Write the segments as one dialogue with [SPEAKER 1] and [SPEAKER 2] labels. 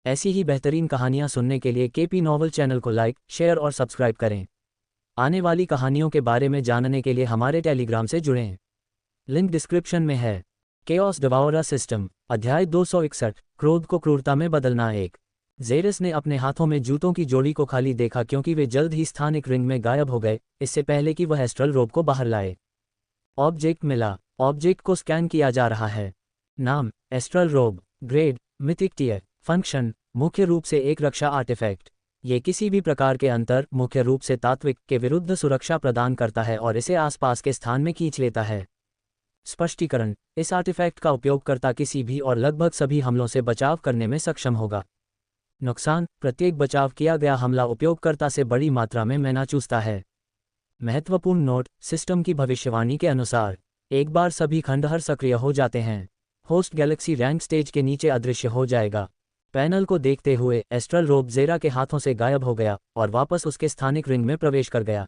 [SPEAKER 1] ऐसी ही बेहतरीन कहानियाँ सुनने के लिए केपी नॉवल चैनल को लाइक, शेयर और सब्सक्राइब करें। आने वाली कहानियों के बारे में जानने के लिए हमारे टेलीग्राम से जुड़ें। लिंक डिस्क्रिप्शन में है। केओस डिवाउरर सिस्टम, अध्याय 261, क्रोध को क्रूरता में बदलना। एक जेरस ने अपने हाथों में जूतों की जोड़ी को खाली देखा क्योंकि वे जल्द ही स्थानिक रिंग में गायब हो गए, इससे पहले कि वह एस्ट्रल रोब को बाहर लाए। ऑब्जेक्ट मिला। ऑब्जेक्ट को स्कैन किया जा रहा है। नाम एस्ट्रल रोब। Grade mythic tier. फंक्शन मुख्य रूप से एक रक्षा आर्टिफैक्ट। ये किसी भी प्रकार के अंतर, मुख्य रूप से तात्विक, के विरुद्ध सुरक्षा प्रदान करता है और इसे आसपास के स्थान में खींच लेता है। स्पष्टीकरण, इस आर्टिफैक्ट का उपयोगकर्ता किसी भी और लगभग सभी हमलों से बचाव करने में सक्षम होगा। नुकसान, प्रत्येक बचाव किया गया हमला उपयोगकर्ता से बड़ी मात्रा में मैना चूसता है। महत्वपूर्ण नोट, सिस्टम की भविष्यवाणी के अनुसार एक बार सभी खंडहर सक्रिय हो जाते हैं, होस्ट गैलेक्सी रैंक स्टेज के नीचे अदृश्य हो जाएगा। पैनल को देखते हुए एस्ट्रल रोब जेरा के हाथों से गायब हो गया और वापस उसके स्थानिक रिंग में प्रवेश कर गया।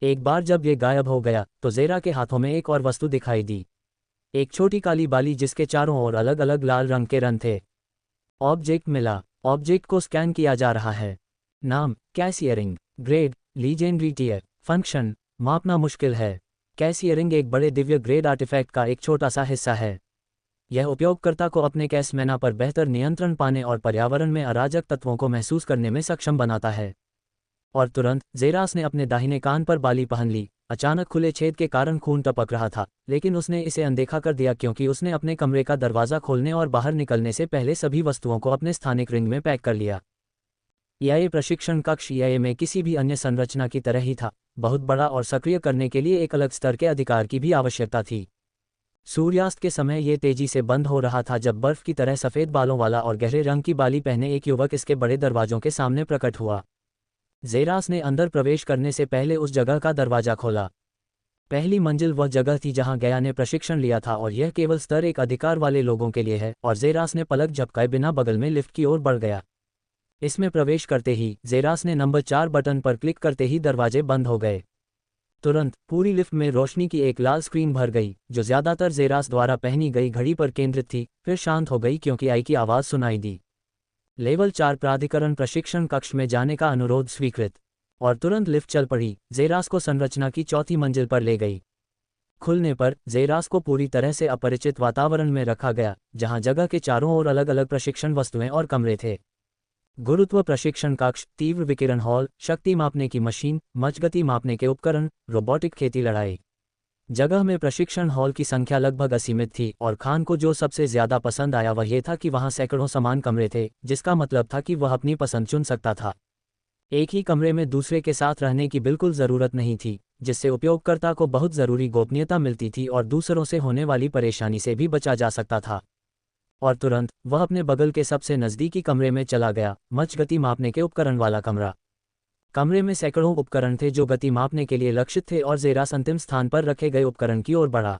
[SPEAKER 1] एक बार जब ये गायब हो गया तो जेरा के हाथों में एक और वस्तु दिखाई दी, एक छोटी काली बाली जिसके चारों ओर अलग अलग लाल रंग के रन थे। ऑब्जेक्ट मिला। ऑब्जेक्ट को स्कैन किया जा रहा है। नाम कैसियरिंग। Grade legendary tier. फंक्शन मापना मुश्किल है। कैसियरिंग एक बड़े दिव्य ग्रेड आर्टिफैक्ट का एक छोटा सा हिस्सा है। यह उपयोगकर्ता को अपने कैश मैना पर बेहतर नियंत्रण पाने और पर्यावरण में अराजक तत्वों को महसूस करने में सक्षम बनाता है। और तुरंत जेरास ने अपने दाहिने कान पर बाली पहन ली। अचानक खुले छेद के कारण खून टपक रहा था, लेकिन उसने इसे अनदेखा कर दिया क्योंकि उसने अपने कमरे का दरवाज़ा खोलने और बाहर निकलने से पहले सभी वस्तुओं को अपने स्थानिक रिंग में पैक कर लिया। यह प्रशिक्षण कक्ष यह में किसी भी अन्य संरचना की तरह ही था, बहुत बड़ा और सक्रिय करने के लिए एक अलग स्तर के अधिकार की भी आवश्यकता थी। सूर्यास्त के समय ये तेजी से बंद हो रहा था जब बर्फ की तरह सफ़ेद बालों वाला और गहरे रंग की बाली पहने एक युवक इसके बड़े दरवाजों के सामने प्रकट हुआ। जेरास ने अंदर प्रवेश करने से पहले उस जगह का दरवाजा खोला। पहली मंजिल वह जगह थी जहां गया ने प्रशिक्षण लिया था और यह केवल स्तर एक अधिकार वाले लोगों के लिए है, और जेरास ने पलक झपकाए बिना बगल में लिफ्ट की ओर बढ़ गया। इसमें प्रवेश करते ही जेरास ने नंबर 4 बटन पर क्लिक करते ही दरवाजे बंद हो गए। तुरंत पूरी लिफ्ट में रोशनी की एक लाल स्क्रीन भर गई, जो ज़्यादातर जेरास द्वारा पहनी गई घड़ी पर केंद्रित थी, फिर शांत हो गई क्योंकि आई की आवाज़ सुनाई दी। लेवल 4 प्राधिकरण प्रशिक्षण कक्ष में जाने का अनुरोध स्वीकृत। और तुरंत लिफ्ट चल पड़ी, जेरास को संरचना की चौथी मंजिल पर ले गई। खुलने पर जेरास को पूरी तरह से अपरिचित वातावरण में रखा गया, जहां जगह के चारों ओर अलग अलग प्रशिक्षण वस्तुएं और कमरे थे। गुरुत्व प्रशिक्षण कक्ष, तीव्र विकिरण हॉल, शक्ति मापने की मशीन, मजगति मापने के उपकरण, रोबोटिक खेती लड़ाई। जगह में प्रशिक्षण हॉल की संख्या लगभग असीमित थी, और खान को जो सबसे ज्यादा पसंद आया वह ये था कि वहां सैकड़ों समान कमरे थे, जिसका मतलब था कि वह अपनी पसंद चुन सकता था। एक ही कमरे में दूसरे के साथ रहने की बिल्कुल ज़रूरत नहीं थी, जिससे उपयोगकर्ता को बहुत ज़रूरी गोपनीयता मिलती थी और दूसरों से होने वाली परेशानी से भी बचा जा सकता था। और तुरंत वह अपने बगल के सबसे नज़दीकी कमरे में चला गया, मच गति मापने के उपकरण वाला कमरा। कमरे में सैकड़ों उपकरण थे जो गति मापने के लिए लक्षित थे, और जेरास अंतिम स्थान पर रखे गए उपकरण की ओर बढ़ा।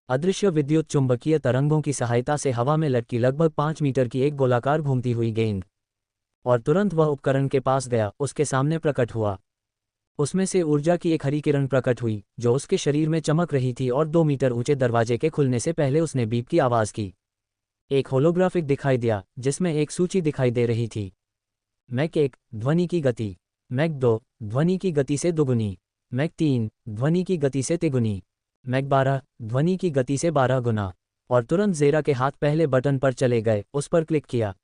[SPEAKER 1] अदृश्य विद्युत चुंबकीय तरंगों की सहायता से हवा में लटकी लगभग 5 मीटर की एक गोलाकार घूमती हुई गेंद। और तुरंत वह उपकरण के पास गया, उसके सामने प्रकट हुआ। उसमें से ऊर्जा की एक हरी किरण प्रकट हुई, जो उसके शरीर में चमक रही थी, और 2 मीटर ऊंचे दरवाजे के खुलने से पहले उसने बीप की आवाज़ की। एक होलोग्राफिक दिखाई दिया, जिसमें एक सूची दिखाई दे रही थी। मैक 1 ध्वनि की गति, मैक 2 ध्वनि की गति से दुगुनी, मैक 3 ध्वनि की गति से तिगुनी, मैक 12 ध्वनि की गति से 12 गुना। और तुरंत जेरा के हाथ पहले बटन पर चले गए, उस पर क्लिक किया।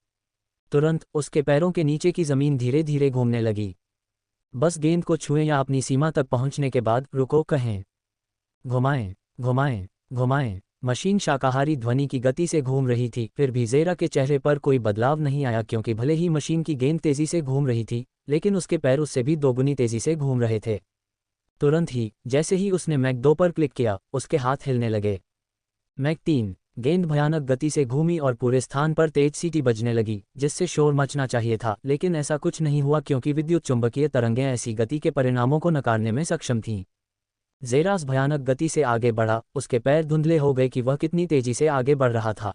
[SPEAKER 1] तुरंत उसके पैरों के नीचे की ज़मीन धीरे धीरे घूमने लगी। बस गेंद को छुएं या अपनी सीमा तक पहुंचने के बाद रुको कहें। घुमाएं, घुमाएं, घुमाएं। मशीन शाकाहारी ध्वनि की गति से घूम रही थी, फिर भी जेरा के चेहरे पर कोई बदलाव नहीं आया क्योंकि भले ही मशीन की गेंद तेजी से घूम रही थी, लेकिन उसके पैर उससे भी दोगुनी तेजी से घूम रहे थे। तुरंत ही जैसे ही उसने मैक 2 पर क्लिक किया, उसके हाथ हिलने लगे। मैक 3 गेंद भयानक गति से घूमी और पूरे स्थान पर तेज सीटी बजने लगी, जिससे शोर मचना चाहिए था, लेकिन ऐसा कुछ नहीं हुआ क्योंकि विद्युत चुंबकीय तरंगें ऐसी गति के परिणामों को नकारने में सक्षम थीं। जेरास भयानक गति से आगे बढ़ा, उसके पैर धुंधले हो गए कि वह कितनी तेजी से आगे बढ़ रहा था।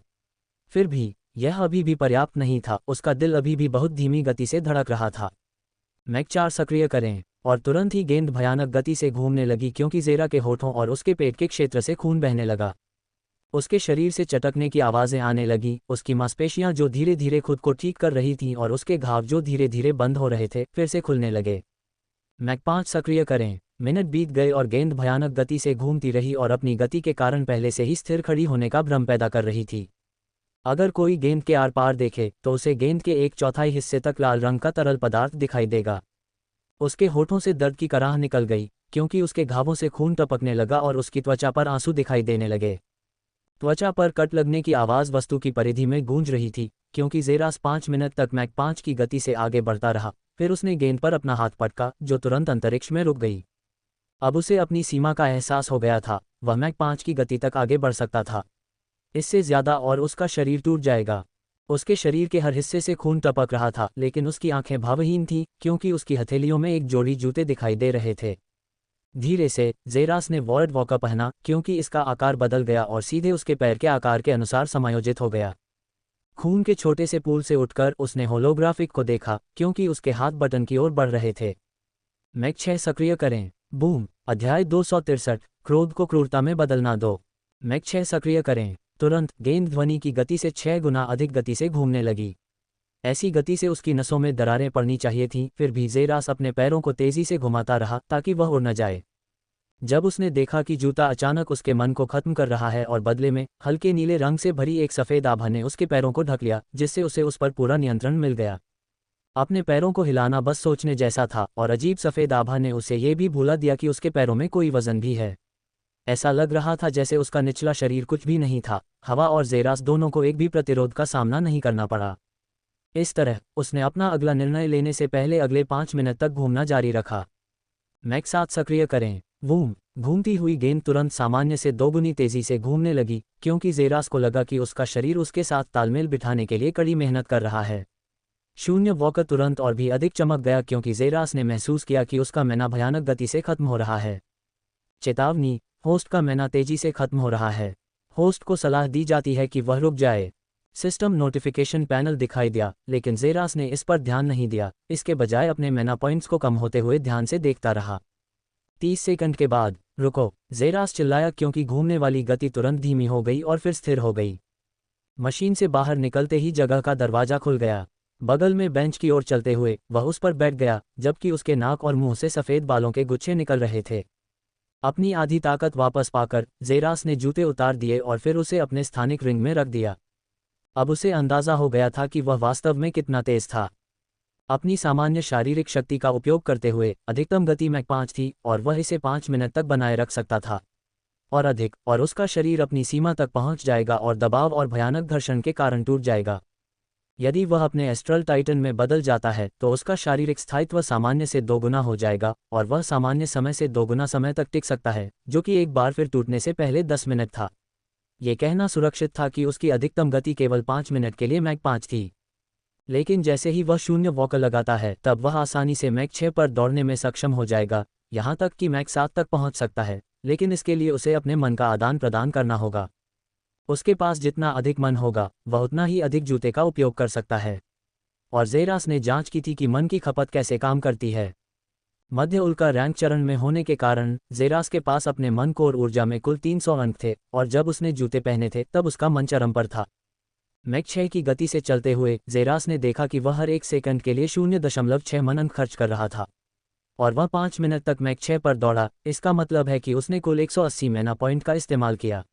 [SPEAKER 1] फिर भी यह अभी भी पर्याप्त नहीं था, उसका दिल अभी भी बहुत धीमी गति से धड़क रहा था। मैक 4 सक्रिय करें। और तुरंत ही गेंद भयानक गति से घूमने लगी क्योंकि जेरा के होठों और उसके पेट के क्षेत्र से खून बहने लगा। उसके शरीर से चटकने की आवाज़ें आने लगी, उसकी मांसपेशियां जो धीरे धीरे खुद को ठीक कर रही थीं और उसके घाव जो धीरे धीरे बंद हो रहे थे फिर से खुलने लगे। मैक 5 सक्रिय करें। मिनट बीत गए और गेंद भयानक गति से घूमती रही और अपनी गति के कारण पहले से ही स्थिर खड़ी होने का भ्रम पैदा कर रही थी। अगर कोई गेंद के आर पार देखे तो उसे गेंद के 1/4 हिस्से तक लाल रंग का तरल पदार्थ दिखाई देगा। उसके होठों से दर्द की कराह निकल गई, क्योंकि उसके घावों से खून टपकने लगा और उसकी त्वचा पर आंसू दिखाई देने लगे। त्वचा पर कट लगने की आवाज़ वस्तु की परिधि में गूंज रही थी, क्योंकि जेरास 5 मिनट तक मैक 5 की गति से आगे बढ़ता रहा। फिर उसने गेंद पर अपना हाथ पटका, जो तुरंत अंतरिक्ष में रुक गई। अब उसे अपनी सीमा का एहसास हो गया था, वह मैक 5 की गति तक आगे बढ़ सकता था। इससे ज़्यादा और उसका शरीर टूट जाएगा। उसके शरीर के हर हिस्से से खून टपक रहा था, लेकिन उसकी आंखें भावहीन थीं, क्योंकि उसकी हथेलियों में एक जोड़ी जूते दिखाई दे रहे थे। धीरे से जेरास ने वॉर्ड वॉकर पहना, क्योंकि इसका आकार बदल गया और सीधे उसके पैर के आकार के अनुसार समायोजित हो गया। खून के छोटे से पूल से उठकर उसने होलोग्राफिक को देखा, क्योंकि उसके हाथ बटन की ओर बढ़ रहे थे। मैक 6 सक्रिय करें। बूम। अध्याय 263, क्रोध को क्रूरता में बदलना दो। मैक 6 सक्रिय करें। तुरंत गेंद ध्वनि की गति से 6 गुना अधिक गति से घूमने लगी। ऐसी गति से उसकी नसों में दरारें पड़नी चाहिए थीं, फिर भी जेरास अपने पैरों को तेजी से घुमाता रहा ताकि वह उड़ न जाए। जब उसने देखा कि जूता अचानक उसके मन को खत्म कर रहा है और बदले में हल्के नीले रंग से भरी एक सफ़ेद आभा ने उसके पैरों को ढक लिया, जिससे उसे उस पर पूरा नियंत्रण मिल गया। अपने पैरों को हिलाना बस सोचने जैसा था, और अजीब सफ़ेद आभा ने उसे ये भी भुला दिया कि उसके पैरों में कोई वजन भी है। ऐसा लग रहा था जैसे उसका निचला शरीर कुछ भी नहीं था। हवा और जेरास दोनों को एक भी प्रतिरोध का सामना नहीं करना पड़ा। इस तरह उसने अपना अगला निर्णय लेने से पहले अगले 5 मिनट तक घूमना जारी रखा। मैक 7 सक्रिय करें। वूम। घूमती हुई गेंद तुरंत सामान्य से दोगुनी तेजी से घूमने लगी, क्योंकि जेरास को लगा कि उसका शरीर उसके साथ तालमेल बिठाने के लिए कड़ी मेहनत कर रहा है। शून्य वॉकर तुरंत और भी अधिक चमक गया, क्योंकि जेरास ने महसूस किया कि उसका मैना भयानक गति से खत्म हो रहा है। चेतावनी, होस्ट का मैना तेजी से खत्म हो रहा है। होस्ट को सलाह दी जाती है कि वह रुक जाए। सिस्टम नोटिफिकेशन पैनल दिखाई दिया, लेकिन जेरास ने इस पर ध्यान नहीं दिया, इसके बजाय अपने मैना पॉइंट्स को कम होते हुए ध्यान से देखता रहा। 30 सेकंड के बाद, रुको, जेरास चिल्लाया, क्योंकि घूमने वाली गति तुरंत धीमी हो गई और फिर स्थिर हो गई। मशीन से बाहर निकलते ही जगह का दरवाजा खुल गया। बगल में बेंच की ओर चलते हुए वह उस पर बैठ गया, जबकि उसके नाक और मुंह से सफ़ेद बालों के गुच्छे निकल रहे थे। अपनी आधी ताकत वापस पाकर जेरास ने जूते उतार दिए और फिर उसे अपने स्थानिक रिंग में रख दिया। अब उसे अंदाज़ा हो गया था कि वह वास्तव में कितना तेज था। अपनी सामान्य शारीरिक शक्ति का उपयोग करते हुए अधिकतम गति मैक 5 थी, और वह इसे 5 मिनट तक बनाए रख सकता था और अधिक, और उसका शरीर अपनी सीमा तक पहुंच जाएगा और दबाव और भयानक घर्षण के कारण टूट जाएगा। यदि वह अपने एस्ट्रल टाइटन में बदल जाता है तो उसका शारीरिक स्थायित्व सामान्य से 2 गुना हो जाएगा, और वह सामान्य समय से 2 गुना समय तक टिक सकता है, जो कि एक बार फिर टूटने से पहले 10 मिनट था। ये कहना सुरक्षित था कि उसकी अधिकतम गति केवल 5 मिनट के लिए मैक 5 थी। लेकिन जैसे ही वह शून्य वॉकर लगाता है, तब वह आसानी से मैक 6 पर दौड़ने में सक्षम हो जाएगा, यहाँ तक कि मैक 7 तक पहुँच सकता है, लेकिन इसके लिए उसे अपने मन का आदान प्रदान करना होगा। उसके पास जितना अधिक मन होगा, वह उतना ही अधिक जूते का उपयोग कर सकता है। और जेरास ने जांच की थी कि मन की खपत कैसे काम करती है। मध्य उल्का रैंक चरण में होने के कारण जेरास के पास अपने मन कोर ऊर्जा में कुल 300 अंक थे, और जब उसने जूते पहने थे तब उसका मन चरम पर था। मैक 6 की गति से चलते हुए जेरास ने देखा कि वह हर 1 सेकंड के लिए 0.6 मन अंक खर्च कर रहा था, और वह 5 मिनट तक मैक 6 पर दौड़ा। इसका मतलब है कि उसने कुल 180 मैना पॉइंट का इस्तेमाल किया।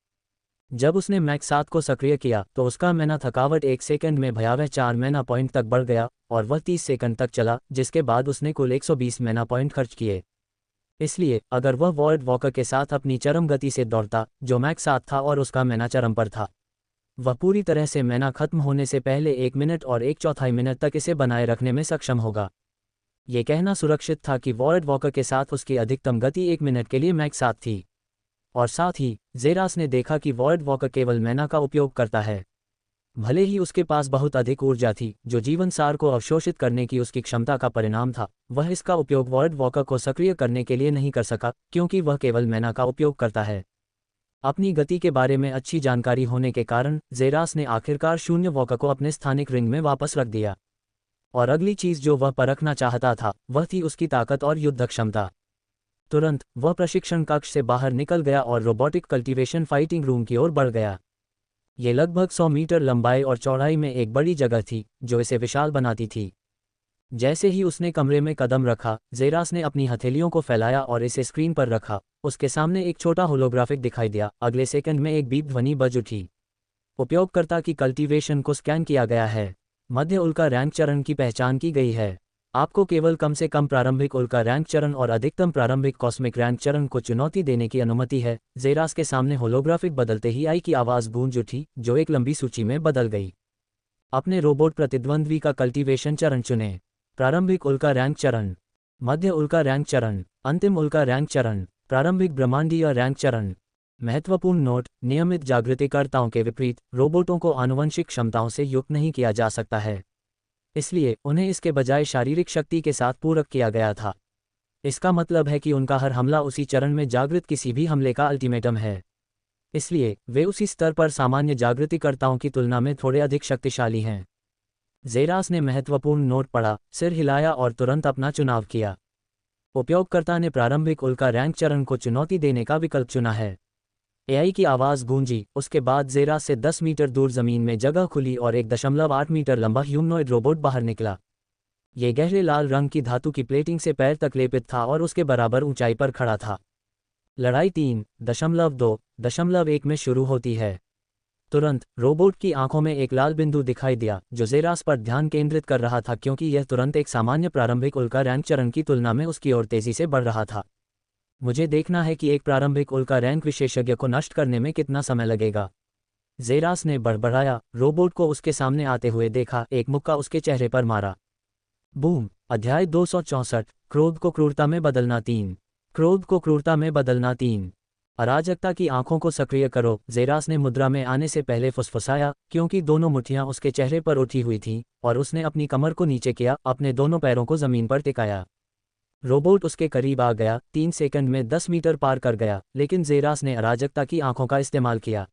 [SPEAKER 1] जब उसने मैक 7 को सक्रिय किया तो उसका मैना थकावट 1 सेकंड में भयावह 4 मैना पॉइंट तक बढ़ गया, और वह 30 सेकंड तक चला, जिसके बाद उसने कुल 120 मैना पॉइंट खर्च किए। इसलिए अगर वह वॉर्ड वॉकर के साथ अपनी चरम गति से दौड़ता, जो मैक 7 था और उसका मैना चरम पर था, वह पूरी तरह से मैना खत्म होने से पहले 1 मिनट और 1/4 मिनट तक इसे बनाए रखने में सक्षम होगा। ये कहना सुरक्षित था कि वॉर्ड वॉकर के साथ उसकी अधिकतम गति 1 मिनट के लिए मैक 7 थी। और साथ ही जेरास ने देखा कि वॉर्ड वॉकर केवल मैना का उपयोग करता है। भले ही उसके पास बहुत अधिक ऊर्जा थी, जो जीवन सार को अवशोषित करने की उसकी क्षमता का परिणाम था, वह इसका उपयोग वॉर्ड वॉकर को सक्रिय करने के लिए नहीं कर सका, क्योंकि वह केवल मैना का उपयोग करता है। अपनी गति के बारे में अच्छी जानकारी होने के कारण जेरास ने आखिरकार शून्य वॉकर को अपने स्थानिक रिंग में वापस रख दिया। और अगली चीज़ जो वह परखना चाहता था, वह थी उसकी ताकत और युद्ध क्षमता। तुरंत वह प्रशिक्षण कक्ष से बाहर निकल गया और रोबोटिक कल्टीवेशन फाइटिंग रूम की ओर बढ़ गया। ये लगभग 100 मीटर लंबाई और चौड़ाई में एक बड़ी जगह थी जो इसे विशाल बनाती थी। जैसे ही उसने कमरे में कदम रखा, जेरास ने अपनी हथेलियों को फैलाया और इसे स्क्रीन पर रखा। उसके सामने एक छोटा होलोग्राफिक दिखाई दिया। अगले सेकंड में एक बीप ध्वनि बज उठी। उपयोगकर्ता की कल्टीवेशन को स्कैन किया गया है। मध्य उल्का रैंक चरण की पहचान की गई है। आपको केवल कम से कम प्रारंभिक उल्का रैंक चरण और अधिकतम प्रारंभिक कॉस्मिक रैंक चरण को चुनौती देने की अनुमति है। जेरास के सामने होलोग्राफिक बदलते ही आई की आवाज़ गूंज उठी, जो एक लंबी सूची में बदल गई। अपने रोबोट प्रतिद्वंद्वी का कल्टीवेशन चरण चुनें। प्रारंभिक उल्का रैंक चरण, मध्य उल्का रैंक चरण, अंतिम उल्का रैंक चरण, प्रारंभिक ब्रह्मांडीय रैंक चरण। महत्वपूर्ण नोट: नियमित जागृतिकर्ताओं के विपरीत, रोबोटों को आनुवंशिक क्षमताओं से युक्त नहीं किया जा सकता है, इसलिए उन्हें इसके बजाय शारीरिक शक्ति के साथ पूरक किया गया था। इसका मतलब है कि उनका हर हमला उसी चरण में जागृत किसी भी हमले का अल्टीमेटम है। इसलिए वे उसी स्तर पर सामान्य जागृतिकर्ताओं की तुलना में थोड़े अधिक शक्तिशाली हैं। जेरास ने महत्वपूर्ण नोट पढ़ा, सिर हिलाया और तुरंत अपना चुनाव किया। उपयोगकर्ता ने प्रारंभिक उल्का रैंक चरण को चुनौती देने का विकल्प चुना है। एआई की आवाज़ गूंजी। उसके बाद जेरास से 10 मीटर दूर जमीन में जगह खुली और 1.8 मीटर लंबा ह्यूमनॉइड रोबोट बाहर निकला। ये गहरे लाल रंग की धातु की प्लेटिंग से पैर तक लेपित था और उसके बराबर ऊंचाई पर खड़ा था। लड़ाई 3.2.1 में शुरू होती है। तुरंत रोबोट की आंखों में एक लाल बिंदु दिखाई दिया जो जेरास पर ध्यान केंद्रित कर रहा था, क्योंकि यह तुरंत एक सामान्य प्रारंभिक उल्का रैंक चरण की तुलना में उसकी ओर तेजी से बढ़ रहा था। मुझे देखना है कि एक प्रारंभिक उल्का रैंक विशेषज्ञ को नष्ट करने में कितना समय लगेगा। जेरास ने बड़बड़ाया। रोबोट को उसके सामने आते हुए देखा, एक मुक्का उसके चेहरे पर मारा। बूम। अध्याय 264, क्रोध को क्रूरता में बदलना 3। क्रोध को क्रूरता में बदलना 3। अराजकता की आंखों को सक्रिय करो। जेरास ने मुद्रा में आने से पहले फुसफुसाया, क्योंकि दोनों मुट्ठियां उसके चेहरे पर उठी हुई थीं, और उसने अपनी कमर को नीचे किया, अपने दोनों पैरों को जमीन पर टिकाया। रोबोट उसके करीब आ गया, 3 सेकंड में 10 मीटर पार कर गया, लेकिन जेरास ने अराजकता की आंखों का इस्तेमाल किया।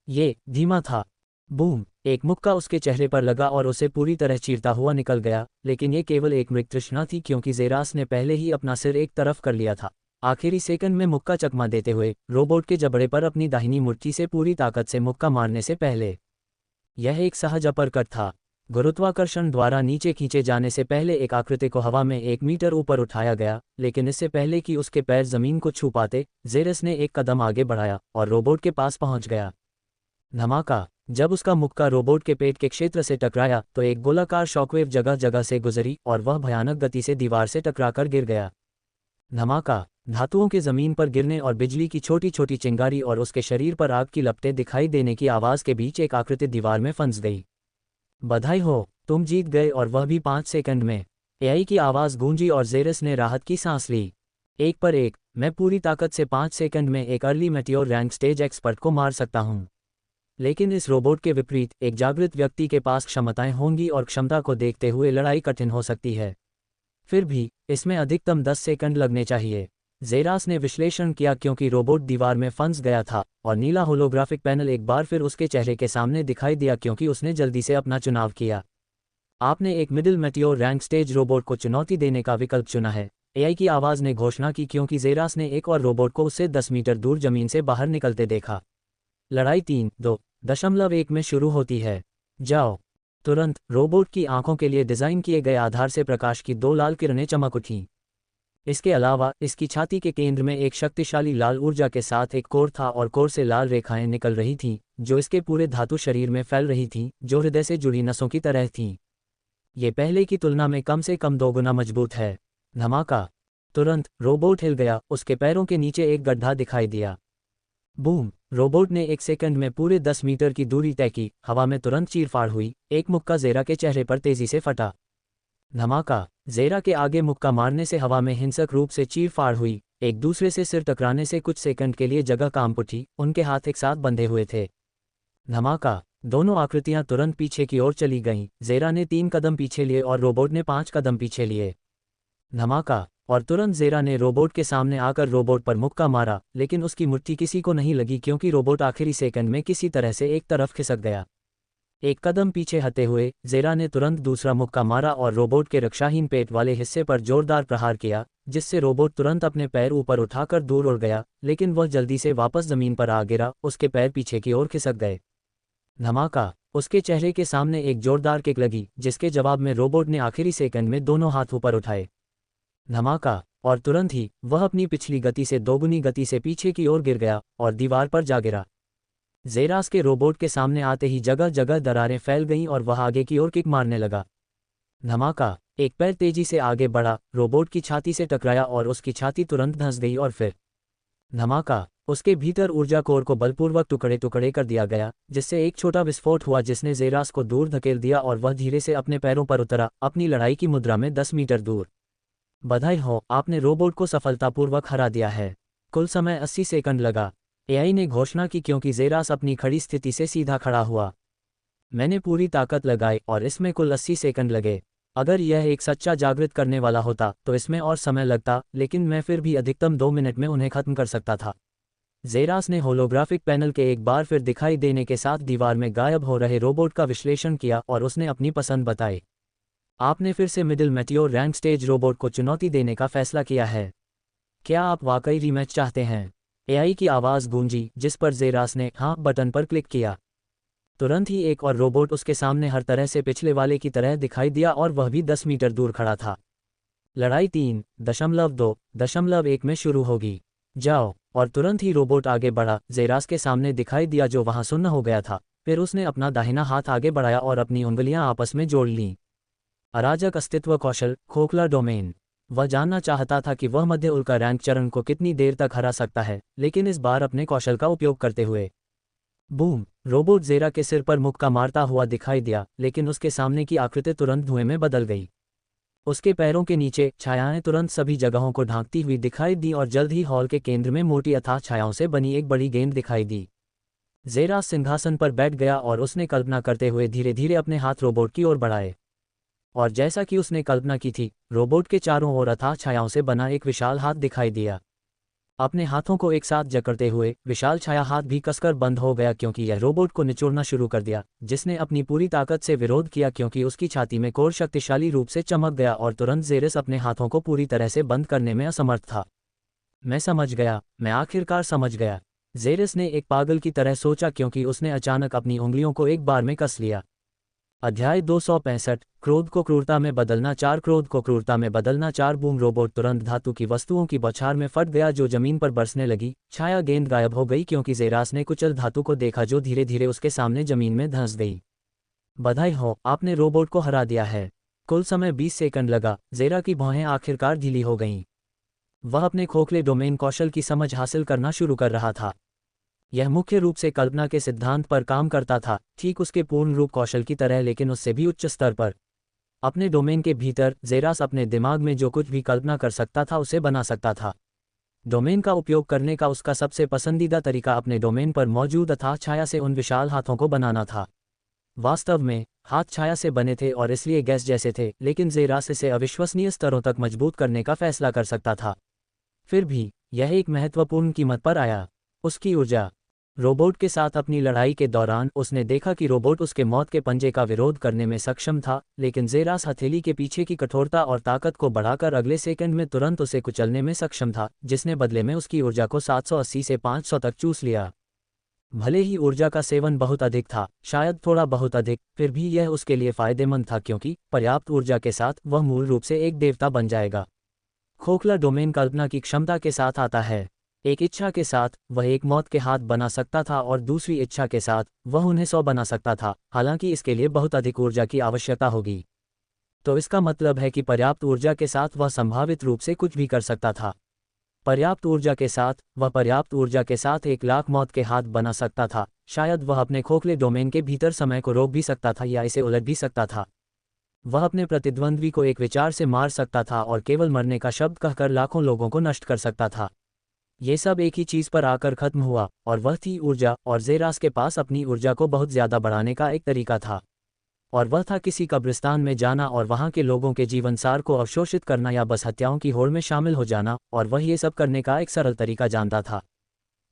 [SPEAKER 1] ये धीमा था। बूम। एक मुक्का उसके चेहरे पर लगा और उसे पूरी तरह चीरता हुआ निकल गया, लेकिन ये केवल एक मृग तृष्णा थी, क्योंकि जेरास ने पहले ही अपना सिर एक तरफ कर लिया था। आखिरी सेकंड में मुक्का चकमा देते हुए रोबोट के जबड़े पर अपनी दाहिनी मुट्ठी से पूरी ताकत से मुक्का मारने से पहले। यह एक सहज अपरकट था। गुरुत्वाकर्षण द्वारा नीचे खींचे जाने से पहले एक आकृति को हवा में 1 मीटर ऊपर उठाया गया, लेकिन इससे पहले कि उसके पैर जमीन को छू पाते, जेरस ने एक कदम आगे बढ़ाया और रोबोट के पास पहुंच गया। धमाका। जब उसका मुक्का रोबोट के पेट के क्षेत्र से टकराया तो एक गोलाकार शॉकवेव जगह जगह से गुजरी और वह भयानक गति से दीवार से टकराकर गिर गया। धमाका। धातुओं के जमीन पर गिरने और बिजली की छोटी छोटी चिंगारी और उसके शरीर पर आग की लपटें दिखाई देने की आवाज़ के बीच एक आकृति दीवार में फंस गई। बधाई हो, तुम जीत गए, और वह भी 5 सेकंड में। एआई की आवाज़ गूंजी और जेरस ने राहत की सांस ली। 1 पर 1, मैं पूरी ताकत से 5 सेकंड में एक early meteor rank stage expert को मार सकता हूं। लेकिन इस रोबोट के विपरीत एक जागृत व्यक्ति के पास क्षमताएं होंगी और क्षमता को देखते हुए लड़ाई कठिन हो सकती है। फिर भी इसमें अधिकतम 10 सेकंड लगने चाहिए। जेरास ने विश्लेषण किया, क्योंकि रोबोट दीवार में फंस गया था और नीला होलोग्राफिक पैनल एक बार फिर उसके चेहरे के सामने दिखाई दिया, क्योंकि उसने जल्दी से अपना चुनाव किया। आपने एक middle meteor rank stage robot को चुनौती देने का विकल्प चुना है, एआई की आवाज़ ने घोषणा की, क्योंकि जेरास ने एक और रोबोट को उससे 10 मीटर दूर जमीन से बाहर निकलते देखा। लड़ाई 3.2.1 में शुरू होती है। जाओ। तुरंत रोबोट की आंखों के लिए डिज़ाइन किए गए आधार से प्रकाश की 2 लाल किरणें चमक उठीं। इसके अलावा इसकी छाती के केंद्र में एक शक्तिशाली लाल ऊर्जा के साथ एक कोर था और कोर से लाल रेखाएं निकल रही थीं, जो इसके पूरे धातु शरीर में फैल रही थीं, जो हृदय से जुड़ी नसों की तरह थीं। ये पहले की तुलना में कम से कम 2 गुना मजबूत है। धमाका। तुरंत रोबोट हिल गया, उसके पैरों के नीचे एक गड्ढा दिखाई दिया। बूम। रोबोट ने 1 सेकंड में पूरे 10 मीटर की दूरी तय की। हवा में तुरंत चीरफाड़ हुई। एक मुक्का जेरा के चेहरे पर तेजी से फटा। धमाका। जेरा के आगे मुक्का मारने से हवा में हिंसक रूप से चीरफाड़ हुई। एक दूसरे से सिर टकराने से कुछ सेकंड के लिए जगह कांप उठी। उनके हाथ एक साथ बंधे हुए थे। धमाका। दोनों आकृतियां तुरंत पीछे की ओर चली गईं। जेरा ने 3 कदम पीछे लिए और रोबोट ने 5 कदम पीछे लिए। धमाका। और तुरंत जेरा ने रोबोट के सामने आकर रोबोट पर मुक्का मारा, लेकिन उसकी मुट्ठी किसी को नहीं लगी, क्योंकि रोबोट आखिरी सेकंड में किसी तरह से एक तरफ खिसक गया। एक कदम पीछे हटे हुए जेरा ने तुरंत दूसरा मुक्का मारा और रोबोट के रक्षाहीन पेट वाले हिस्से पर जोरदार प्रहार किया, जिससे रोबोट तुरंत अपने पैर ऊपर उठाकर दूर उड़ गया, लेकिन वह जल्दी से वापस जमीन पर आ गिरा, उसके पैर पीछे की ओर खिसक गए। धमाका! उसके चेहरे के सामने एक जोरदार किक लगी, जिसके जवाब में रोबोट ने आखिरी सेकंड में दोनों हाथ ऊपर उठाए। धमाका! और तुरंत ही वह अपनी पिछली गति से दोगुनी गति से पीछे की ओर गिर गया और दीवार पर जा गिरा। जेरास के रोबोट के सामने आते ही जगह जगह दरारें फैल गईं और वह आगे की ओर किक मारने लगा। धमाका! एक पैर तेजी से आगे बढ़ा, रोबोट की छाती से टकराया और उसकी छाती तुरंत धंस गई और फिर धमाका! उसके भीतर ऊर्जा कोर को बलपूर्वक टुकड़े टुकड़े कर दिया गया, जिससे एक छोटा विस्फोट हुआ जिसने जेरास को दूर धकेल दिया और वह धीरे से अपने पैरों पर उतरा, अपनी लड़ाई की मुद्रा में 10 मीटर दूर। बधाई हो, आपने रोबोट को सफलतापूर्वक हरा दिया है। कुल समय 80 सेकंड लगा। एआई ने घोषणा की क्योंकि जेरास अपनी खड़ी स्थिति से सीधा खड़ा हुआ। मैंने पूरी ताकत लगाई और इसमें कुल 80 सेकंड लगे। अगर यह एक सच्चा जागृत करने वाला होता तो इसमें और समय लगता, लेकिन मैं फिर भी अधिकतम 2 मिनट में उन्हें खत्म कर सकता था। जेरास ने होलोग्राफिक पैनल के एक बार फिर दिखाई देने के साथ दीवार में गायब हो रहे रोबोट का विश्लेषण किया और उसने अपनी पसंद बताई। आपने फिर से middle meteor rank stage robot को चुनौती देने का फैसला किया है। क्या आप वाकई रीमैच चाहते हैं? एआई की आवाज़ गूंजी, जिस पर जेरास ने हाँ बटन पर क्लिक किया। तुरंत ही एक और रोबोट उसके सामने हर तरह से पिछले वाले की तरह दिखाई दिया और वह भी 10 मीटर दूर खड़ा था। लड़ाई 3.2.1 में शुरू होगी। जाओ। और तुरंत ही रोबोट आगे बढ़ा, जेरास के सामने दिखाई दिया जो वहां सुन्न हो गया था। फिर उसने अपना दाहिना हाथ आगे बढ़ाया और अपनी उंगलियां आपस में जोड़ लीं। अराजक अस्तित्व कौशल, खोखला डोमेन। वह जानना चाहता था कि वह मध्य उल्का रैंक चरण को कितनी देर तक हरा सकता है, लेकिन इस बार अपने कौशल का उपयोग करते हुए। बूम! रोबोट जेरा के सिर पर मुक्का मारता हुआ दिखाई दिया, लेकिन उसके सामने की आकृति तुरंत धुएं में बदल गई। उसके पैरों के नीचे छायाएं तुरंत सभी जगहों को ढांकती हुई दिखाई दी और जल्द ही हॉल के केंद्र में मोटी अथाह छायाओं से बनी एक बड़ी गेंद दिखाई दी। जेरास सिंहासन पर बैठ गया और उसने कल्पना करते हुए धीरे धीरे अपने हाथ रोबोट की ओर बढ़ाए। और जैसा कि उसने कल्पना की थी, रोबोट के चारों ओर अथाह छायाओं से बना एक विशाल हाथ दिखाई दिया। अपने हाथों को एक साथ जकड़ते हुए विशाल छाया हाथ भी कसकर बंद हो गया क्योंकि यह रोबोट को निचोड़ना शुरू कर दिया, जिसने अपनी पूरी ताकत से विरोध किया क्योंकि उसकी छाती में कोर शक्तिशाली रूप से चमक गया और तुरंत जेरस अपने हाथों को पूरी तरह से बंद करने में असमर्थ था। मैं समझ गया, मैं आखिरकार समझ गया। जेरस ने एक पागल की तरह सोचा क्योंकि उसने अचानक अपनी उंगलियों को एक बार में कस लिया। अध्याय 265, क्रोध को क्रूरता में बदलना 4 क्रोध को क्रूरता में बदलना 4 बूम रोबोट तुरंत धातु की वस्तुओं की बौछार में फट गया जो जमीन पर बरसने लगी। छाया गेंद गायब हो गई क्योंकि जेरास ने कुचल धातु को देखा जो धीरे धीरे उसके सामने जमीन में धंस गई। बधाई हो, आपने रोबोट को हरा दिया है। कुल समय 20 सेकंड लगा। जेरा की भौहें आखिरकार ढीली हो गईं। वह अपने खोखले डोमेन कौशल की समझ हासिल करना शुरू कर रहा था। यह मुख्य रूप से कल्पना के सिद्धांत पर काम करता था, ठीक उसके पूर्ण रूप कौशल की तरह, लेकिन उससे भी उच्च स्तर पर। अपने डोमेन के भीतर जेरास अपने दिमाग में जो कुछ भी कल्पना कर सकता था उसे बना सकता था। डोमेन का उपयोग करने का उसका सबसे पसंदीदा तरीका अपने डोमेन पर मौजूद अथाह छाया से उन विशाल हाथों को बनाना था। वास्तव में हाथ छाया से बने थे और इसलिए गैस जैसे थे, लेकिन जेरास इसे अविश्वसनीय स्तरों तक मजबूत करने का फैसला कर सकता था। फिर भी यह एक महत्वपूर्ण कीमत पर आया, उसकी ऊर्जा। रोबोट के साथ अपनी लड़ाई के दौरान उसने देखा कि रोबोट उसके मौत के पंजे का विरोध करने में सक्षम था, लेकिन जेरास हथेली के पीछे की कठोरता और ताकत को बढ़ाकर अगले सेकंड में तुरंत उसे कुचलने में सक्षम था, जिसने बदले में उसकी ऊर्जा को 780 से 500 तक चूस लिया। भले ही ऊर्जा का सेवन बहुत अधिक था, शायद थोड़ा बहुत अधिक, फिर भी यह उसके लिए फायदेमंद था क्योंकि पर्याप्त ऊर्जा के साथ वह मूल रूप से एक देवता बन जाएगा। खोखला डोमेन कल्पना की क्षमता के साथ आता है। एक इच्छा के साथ वह एक मौत के हाथ बना सकता था और दूसरी इच्छा के साथ वह उन्हें 100 बना सकता था, हालांकि इसके लिए बहुत अधिक ऊर्जा की आवश्यकता होगी। तो इसका मतलब है कि पर्याप्त ऊर्जा के साथ वह संभावित रूप से कुछ भी कर सकता था। पर्याप्त ऊर्जा के साथ वह पर्याप्त ऊर्जा के साथ 1 लाख मौत के हाथ बना सकता था। शायद वह अपने खोखले डोमेन के भीतर समय को रोक भी सकता था या इसे उलट भी सकता था। वह अपने प्रतिद्वंद्वी को एक विचार से मार सकता था और केवल मरने का शब्द कहकर लाखों लोगों को नष्ट कर सकता था। ये सब एक ही चीज पर आकर खत्म हुआ, और वह थी ऊर्जा, और जेरास के पास अपनी ऊर्जा को बहुत ज्यादा बढ़ाने का एक तरीका था। और वह था किसी कब्रिस्तान में जाना और वहां के लोगों के जीवनसार को अवशोषित करना या बस हत्याओं की होड़ में शामिल हो जाना, और वह ये सब करने का एक सरल तरीका जानता था।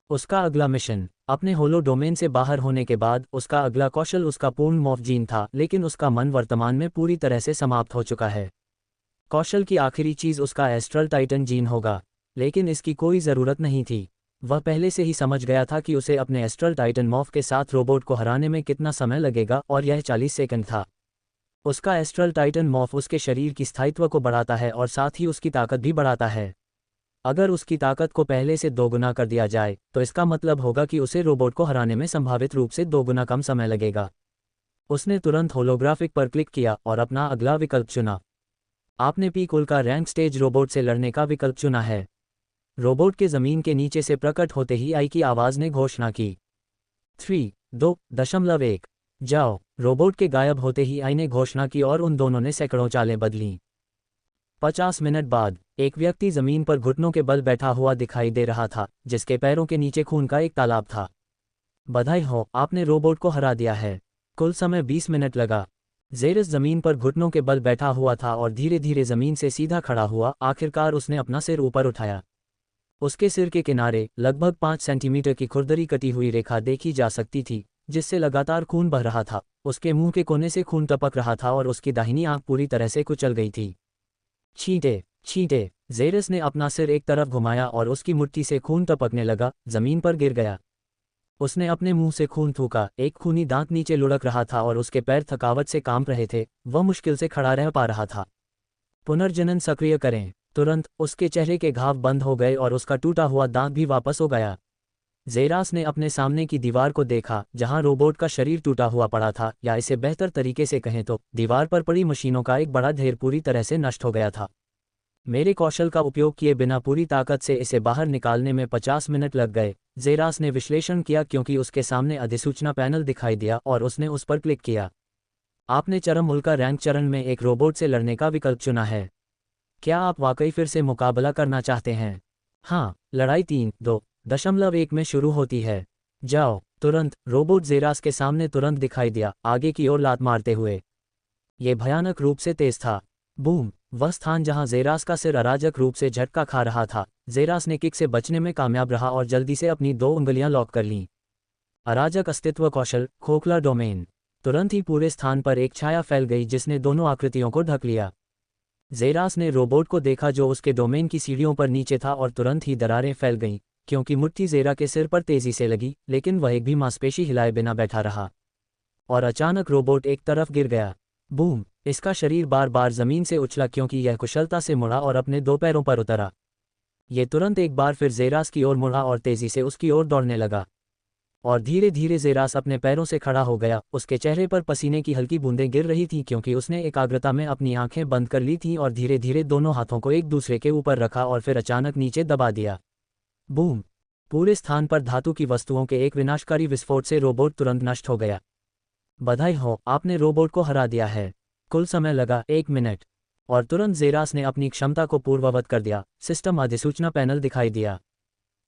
[SPEAKER 1] उसका अगला मिशन अपने होलो डोमेन से बाहर होने के बाद उसका अगला कौशल उसका पूर्ण मॉर्फ जीन था, लेकिन उसका मन वर्तमान में पूरी तरह से समाप्त हो चुका है। कौशल की आखिरी चीज़ उसका एस्ट्रल टाइटन जीन होगा, लेकिन इसकी कोई ज़रूरत नहीं थी। वह पहले से ही समझ गया था कि उसे अपने एस्ट्रल टाइटन मॉर्फ के साथ रोबोट को हराने में कितना समय लगेगा, और यह 40 सेकंड था। उसका एस्ट्रल टाइटन मॉर्फ उसके शरीर की स्थायित्व को बढ़ाता है और साथ ही उसकी ताकत भी बढ़ाता है। अगर उसकी ताकत को पहले से दोगुना कर दिया जाए तो इसका मतलब होगा कि उसे रोबोट को हराने में संभावित रूप से दोगुना कम समय लगेगा। उसने तुरंत होलोग्राफिक पर क्लिक किया और अपना अगला विकल्प चुना। आपने पी कुल का रैंक स्टेज रोबोट से लड़ने का विकल्प चुना है। रोबोट के ज़मीन के नीचे से प्रकट होते ही आई की आवाज़ ने घोषणा की, 3, 2.1 जाओ। रोबोट के गायब होते ही आई ने घोषणा की और उन दोनों ने सैकड़ों चालें बदलीं। 50 मिनट बाद एक व्यक्ति जमीन पर घुटनों के बल बैठा हुआ दिखाई दे रहा था, जिसके पैरों के नीचे खून का एक तालाब था। बधाई हो, आपने रोबोट को हरा दिया है। कुल समय 20 मिनट लगा। जेरस जमीन पर घुटनों के बल बैठा हुआ था और धीरे धीरे जमीन से सीधा खड़ा हुआ। आखिरकार उसने अपना सिर ऊपर उठाया। उसके सिर के किनारे लगभग 5 सेंटीमीटर की खुरदरी कटी हुई रेखा देखी जा सकती थी, जिससे लगातार खून बह रहा था। उसके मुंह के कोने से खून टपक रहा था और उसकी दाहिनी आंख पूरी तरह से कुचल गई थी। छींटे छींटे, जेरस ने अपना सिर एक तरफ घुमाया और उसकी मुट्ठी से खून टपकने लगा, जमीन पर गिर गया। उसने अपने मुंह से खून थूका। एक खूनी दांत नीचे लुढ़क रहा था और उसके पैर थकावट से कांप रहे थे। वह मुश्किल से खड़ा रह पा रहा था। पुनर्जनन सक्रिय करें। तुरंत उसके चेहरे के घाव बंद हो गए और उसका टूटा हुआ दांत भी वापस हो गया। जेरास ने अपने सामने की दीवार को देखा, जहां रोबोट का शरीर टूटा हुआ पड़ा था, या इसे बेहतर तरीके से कहें तो दीवार पर पड़ी मशीनों का एक बड़ा ढेर पूरी तरह से नष्ट हो गया था। मेरे कौशल का उपयोग किए बिना पूरी ताकत से इसे बाहर निकालने में 50 मिनट लग गए, जेरास ने विश्लेषण किया, क्योंकि उसके सामने अधिसूचना पैनल दिखाई दिया और उसने उस पर क्लिक किया। आपने चरम उल्का रैंक चरण में एक रोबोट से लड़ने का विकल्प चुना है। क्या आप वाकई फिर से मुकाबला करना चाहते हैं? हाँ, लड़ाई 3.2.1 में शुरू होती है। जाओ। तुरंत रोबोट जेरास के सामने तुरंत दिखाई दिया, आगे की ओर लात मारते हुए। ये भयानक रूप से तेज था। बूम! वह स्थान जहां जेरास का सिर अराजक रूप से झटका खा रहा था। जेरास ने किक से बचने में कामयाब रहा और जल्दी से अपनी 2 उंगलियां लॉक कर लीं। अराजक अस्तित्व कौशल, खोखला डोमेन। तुरंत ही पूरे स्थान पर एक छाया फैल गई जिसने दोनों आकृतियों को ढक लिया। जेरास ने रोबोट को देखा जो उसके डोमेन की सीढ़ियों पर नीचे था, और तुरंत ही दरारें फैल गईं, क्योंकि मुट्ठी जेरा के सिर पर तेजी से लगी, लेकिन वह एक भी मांसपेशी हिलाए बिना बैठा रहा। और अचानक रोबोट एक तरफ गिर गया। बूम! इसका शरीर बार बार जमीन से उछला, क्योंकि यह कुशलता से मुड़ा और अपने 2 पैरों पर उतरा। ये तुरंत एक बार फिर जेरास की ओर मुड़ा और तेजी से उसकी ओर दौड़ने लगा। और धीरे धीरे जेरास अपने पैरों से खड़ा हो गया। उसके चेहरे पर पसीने की हल्की बूंदें गिर रही थीं, क्योंकि उसने एकाग्रता में अपनी आंखें बंद कर ली थीं और धीरे धीरे दोनों हाथों को एक दूसरे के ऊपर रखा और फिर अचानक नीचे दबा दिया। बूम! पूरे स्थान पर धातु की वस्तुओं के एक विनाशकारी विस्फोट से रोबोट तुरंत नष्ट हो गया। बधाई हो, आपने रोबोट को हरा दिया है। कुल समय लगा 1 मिनट। और तुरंत जेरास ने अपनी क्षमता को पूर्ववत कर दिया। सिस्टम अधिसूचना पैनल दिखाई दिया।